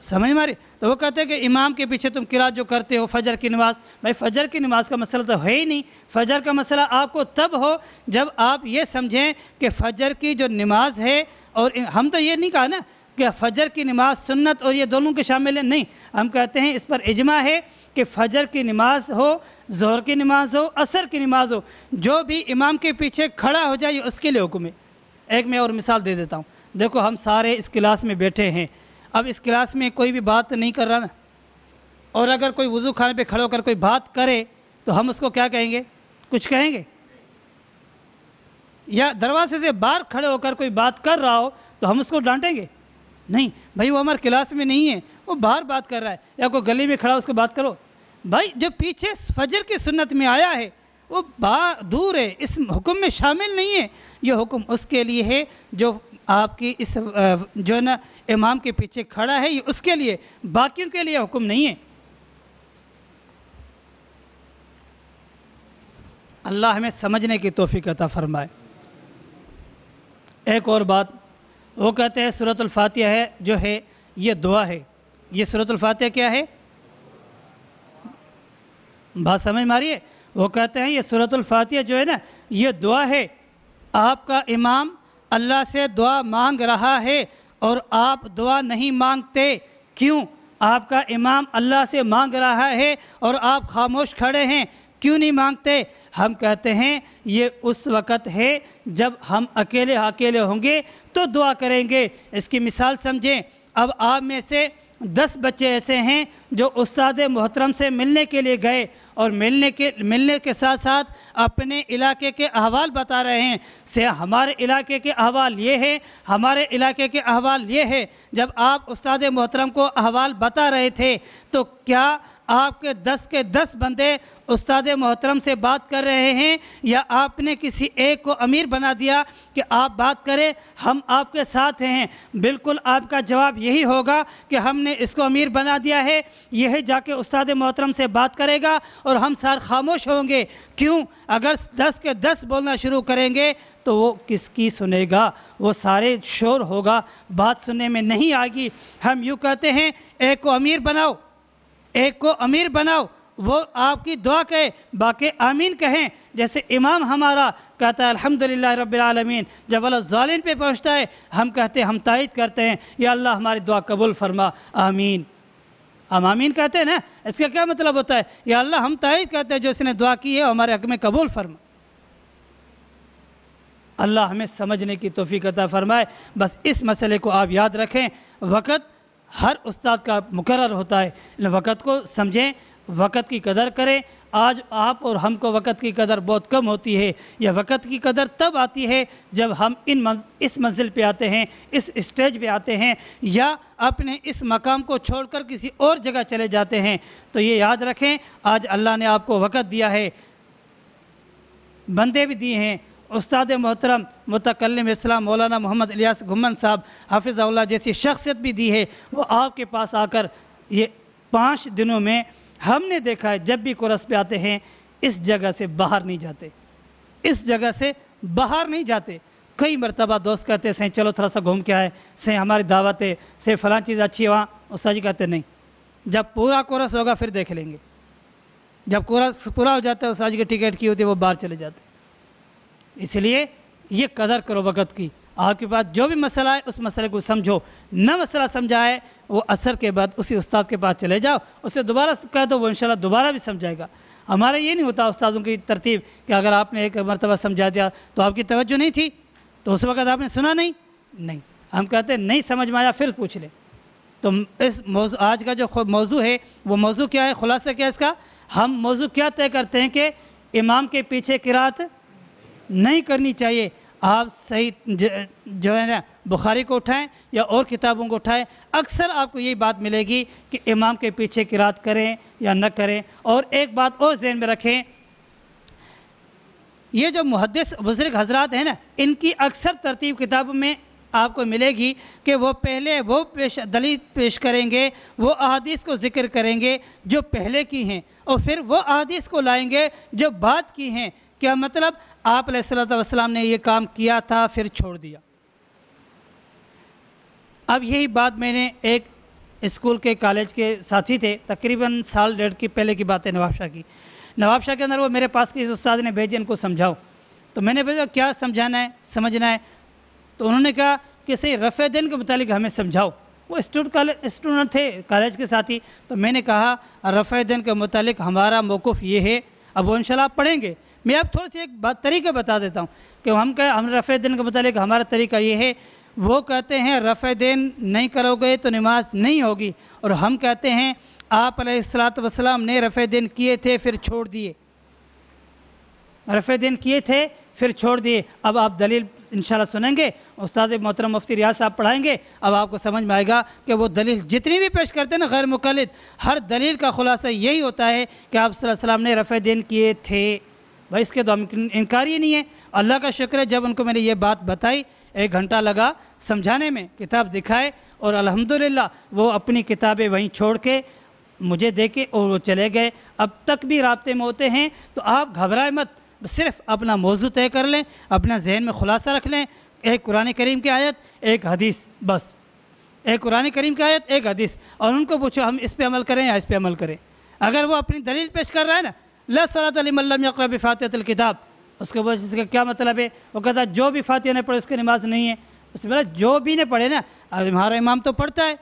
سمجھ ماری؟ تو وہ کہتے ہیں کہ امام کے پیچھے تم قرات جو کرتے ہو فجر کی نماز، بھائی فجر کی نماز کا مسئلہ تو ہے ہی نہیں۔ فجر کا مسئلہ آپ کو تب ہو جب آپ یہ سمجھیں کہ فجر کی جو نماز ہے، اور ہم تو یہ نہیں کہا نا کہ فجر کی نماز سنت اور یہ دونوں کے شامل ہیں، نہیں، ہم کہتے ہیں اس پر اجماع ہے کہ فجر کی نماز ہو، ظہر کی نماز ہو، عصر کی نماز ہو، جو بھی امام کے پیچھے کھڑا ہو جائے یہ اس کے لیے حکم ہے۔ ایک میں اور مثال دے دیتا ہوں، دیکھو ہم سارے اس کلاس میں بیٹھے ہیں، اب اس کلاس میں کوئی بھی بات نہیں کر رہا نا، اور اگر کوئی وضو خانے پہ کھڑا ہو کر کوئی بات کرے تو ہم اس کو کیا کہیں گے؟ کچھ کہیں گے؟ یا دروازے سے باہر کھڑے ہو کر کوئی بات کر رہا ہو تو ہم اس کو ڈانٹیں گے؟ نہیں بھائی، وہ ہمارے کلاس میں نہیں ہے، وہ باہر بات کر رہا ہے، یا کوئی گلی میں کھڑا اس کو بات کرو۔ بھائی جو پیچھے فجر کی سنت میں آیا ہے وہ دور ہے، اس حکم میں شامل نہیں ہے۔ یہ حکم اس کے لیے ہے جو آپ کی اس جو ہے نا امام کے پیچھے کھڑا ہے، یہ اس کے لیے، باقیوں کے لیے حکم نہیں ہے۔ اللہ ہمیں سمجھنے کی توفیق عطا فرمائے۔ ایک اور بات، وہ کہتے ہیں سورۃ الفاتحہ ہے جو ہے یہ دعا ہے۔ یہ سورۃ الفاتحہ کیا ہے؟ بات سمجھ ماری ہے؟ وہ کہتے ہیں یہ سورۃ الفاتحہ جو ہے نا یہ دعا ہے، آپ کا امام اللہ سے دعا مانگ رہا ہے اور آپ دعا نہیں مانگتے، کیوں؟ آپ کا امام اللہ سے مانگ رہا ہے اور آپ خاموش کھڑے ہیں، کیوں نہیں مانگتے؟ ہم کہتے ہیں یہ اس وقت ہے جب ہم اکیلے ہوں گے تو دعا کریں گے۔ اس کی مثال سمجھیں، اب آپ میں سے 10 بچے ایسے ہیں جو استاد محترم سے ملنے کے لیے گئے اور ملنے کے ساتھ ساتھ اپنے علاقے کے احوال بتا رہے ہیں، ہمارے علاقے کے احوال یہ ہے، ہمارے علاقے کے احوال یہ ہے۔ جب آپ استاد محترم کو احوال بتا رہے تھے تو کیا آپ کے 10 کے 10 بندے استاد محترم سے بات کر رہے ہیں، یا آپ نے کسی ایک کو امیر بنا دیا کہ آپ بات کریں، ہم آپ کے ساتھ ہیں؟ بالکل آپ کا جواب یہی ہوگا کہ ہم نے اس کو امیر بنا دیا ہے، یہ جا کے استاد محترم سے بات کرے گا اور ہم سارے خاموش ہوں گے۔ کیوں؟ اگر 10 کے 10 بولنا شروع کریں گے تو وہ کس کی سنے گا؟ وہ سارے شور ہوگا، بات سننے میں نہیں آئے گی۔ ہم یوں کہتے ہیں ایک کو امیر بناؤ، ایک کو امیر بناؤ، وہ آپ کی دعا کہے، باقی آمین کہیں۔ جیسے امام ہمارا کہتا ہے الحمدللہ رب العالمین، جب اللہ ظالم پہ پہنچتا ہے ہم کہتے ہیں، ہم تائید کرتے ہیں، یا اللہ ہماری دعا قبول فرما، آمین۔ ہم آمین کہتے ہیں نا، اس کا کیا مطلب ہوتا ہے؟ یا اللہ ہم تائید کرتے ہیں جو اس نے دعا کی ہے ہمارے حق میں قبول فرما۔ اللہ ہمیں سمجھنے کی توفیق عطا فرمائے۔ بس اس مسئلے کو آپ یاد رکھیں، وقت ہر استاد کا مقرر ہوتا ہے، وقت کو سمجھیں، وقت کی قدر کریں۔ آج آپ اور ہم کو وقت کی قدر بہت کم ہوتی ہے۔ یہ وقت کی قدر تب آتی ہے جب ہم اس منزل پہ آتے ہیں، اس اسٹیج پہ آتے ہیں، یا اپنے اس مقام کو چھوڑ کر کسی اور جگہ چلے جاتے ہیں۔ تو یہ یاد رکھیں، آج اللہ نے آپ کو وقت دیا ہے، بندے بھی دیے ہیں، استاد محترم متکلم اسلام مولانا محمد الیاس گھمن صاحب حافظ اللہ جیسی شخصیت بھی دی ہے، وہ آپ کے پاس آ کر یہ 5 دنوں میں ہم نے دیکھا ہے جب بھی کورس پہ آتے ہیں اس جگہ سے باہر نہیں جاتے، اس جگہ سے باہر نہیں جاتے۔ کئی مرتبہ دوست کہتے ہیں سہیں چلو تھوڑا سا گھوم کے آئے، سہیں ہماری دعوت ہے، سہیں فلاں چیز اچھی ہے وہاں، استاد جی کہتے ہیں نہیں، جب پورا کورس ہوگا پھر دیکھ لیں گے۔ جب کورس پورا ہو جاتا ہے استاد جی کی ٹکٹ کی ہوتی ہے وہ باہر چلے جاتے ہیں۔ اس لیے یہ قدر کرو وقت کی، آپ کے پاس جو بھی مسئلہ ہے اس مسئلے کو سمجھو، نہ مسئلہ سمجھا ہے وہ عصر کے بعد اسی استاد کے پاس چلے جاؤ، اسے دوبارہ کہہ دو، وہ انشاءاللہ دوبارہ بھی سمجھائے گا۔ ہمارا یہ نہیں ہوتا استادوں کی ترتیب کہ اگر آپ نے ایک مرتبہ سمجھا دیا تو آپ کی توجہ نہیں تھی تو اس وقت آپ نے سنا نہیں، ہم کہتے ہیں نہیں سمجھ میں آیا پھر پوچھ لیں۔ تو اس موضوع آج کا جو موضوع ہے وہ موضوع کیا ہے، خلاصہ کیا ہے اس کا؟ ہم موضوع کیا طے کرتے ہیں کہ امام کے پیچھے قرات نہیں کرنی چاہیے۔ آپ صحیح جو ہے نا بخاری کو اٹھائیں یا اور کتابوں کو اٹھائیں، اکثر آپ کو یہی بات ملے گی کہ امام کے پیچھے قرات کریں یا نہ کریں۔ اور ایک بات اور ذہن میں رکھیں، یہ جو محدث بزرگ حضرات ہیں نا، ان کی اکثر ترتیب کتابوں میں آپ کو ملے گی کہ وہ پہلے وہ دلیل پیش کریں گے، وہ احادیث کو ذکر کریں گے جو پہلے کی ہیں، اور پھر وہ احادیث کو لائیں گے جو بعد کی ہیں۔ کیا مطلب؟ آپ علیہ الصلوۃ والسلام نے یہ کام کیا تھا پھر چھوڑ دیا۔ اب یہی بات میں نے ایک اسکول کے کالج کے ساتھی تھے، تقریباً سال ڈیڑھ کی پہلے کی بات ہے، نواب شاہ کی۔ نواب شاہ کے اندر وہ میرے پاس کسی استاد نے بھیجے ان کو سمجھاؤ، تو میں نے بھیجا کیا سمجھانا ہے سمجھنا ہے، تو انہوں نے کہا کہ صحیح رفع دین کے متعلق ہمیں سمجھاؤ۔ وہ اسٹوڈنٹ تھے کالج کے ساتھی، تو میں نے کہا رفع دین کے متعلق ہمارا موقف یہ ہے، اب وہ انشاءاللہ آپ پڑھیں گے، میں اب تھوڑا سی ایک طریقہ بتا دیتا ہوں کہ ہم رفع دین کے متعلق ہمارا طریقہ یہ ہے۔ وہ کہتے ہیں رفع دین نہیں کرو گے تو نماز نہیں ہوگی، اور ہم کہتے ہیں آپ علیہ الصلوۃ والسلام نے رفع دین کیے تھے پھر چھوڑ دیے، رفع دین کیے تھے پھر چھوڑ دیے۔ اب آپ دلیل انشاءاللہ سنیں گے، استاد محترم مفتی ریاض صاحب پڑھائیں گے، اب آپ کو سمجھ میں آئے گا کہ وہ دلیل جتنی بھی پیش کرتے ہیں نا غیر مقلد، ہر دلیل کا خلاصہ یہی ہوتا ہے کہ آپ صلی اللہ علیہ وسلم نے رفع دین کیے تھے۔ بھائی اس کے تو انکار ہی نہیں ہے۔ اللہ کا شکر ہے جب ان کو میں نے یہ بات بتائی 1 گھنٹہ لگا سمجھانے میں، کتاب دکھائے، اور الحمدللہ وہ اپنی کتابیں وہیں چھوڑ کے مجھے دے کے اور وہ چلے گئے، اب تک بھی رابطے میں ہوتے ہیں۔ تو آپ گھبرائے مت، صرف اپنا موضوع طے کر لیں، اپنا ذہن میں خلاصہ رکھ لیں، ایک قرآن کریم کی آیت، ایک حدیث، بس ایک قرآن کریم کی آیت، ایک حدیث، اور ان کو پوچھو ہم اس پہ عمل کریں یا اس پہ عمل کریں۔ اگر وہ اپنی دلیل پیش کر رہا ہے نا لا صلاۃ لمن لم یقرأ بفاتحۃ الکتاب، اس کے بعد اس کا کیا مطلب ہے؟ وہ کہتا ہے جو بھی فاتحہ نے پڑھے اس کی نماز نہیں ہے۔ اس میں جو بھی نے پڑھے نا، ہمارا امام تو پڑھتا ہے،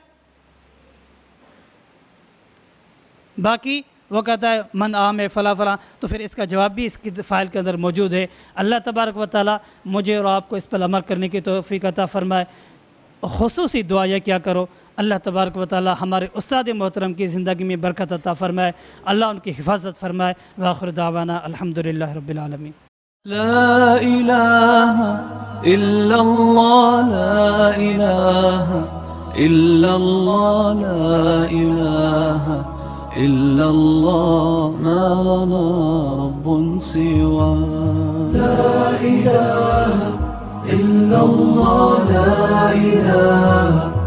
باقی وہ کہتا ہے من عام ہے فلاں فلاں، تو پھر اس کا جواب بھی اس کی فائل کے اندر موجود ہے۔ اللہ تبارک و تعالیٰ مجھے اور آپ کو اس پر عمل کرنے کی توفیق عطا فرمائے۔ خصوصی دعا یہ کیا کرو، اللہ تبارک و تعالیٰ ہمارے استاد محترم کی زندگی میں برکت عطا فرمائے، اللہ ان کی حفاظت فرمائے۔ وآخر دعوانا الحمدللہ رب العالمین۔ لا إله إلا الله، لا إله إلا الله، لا إله إلا الله، ما لنا رب سواه. لا إله إلا الله، لا إله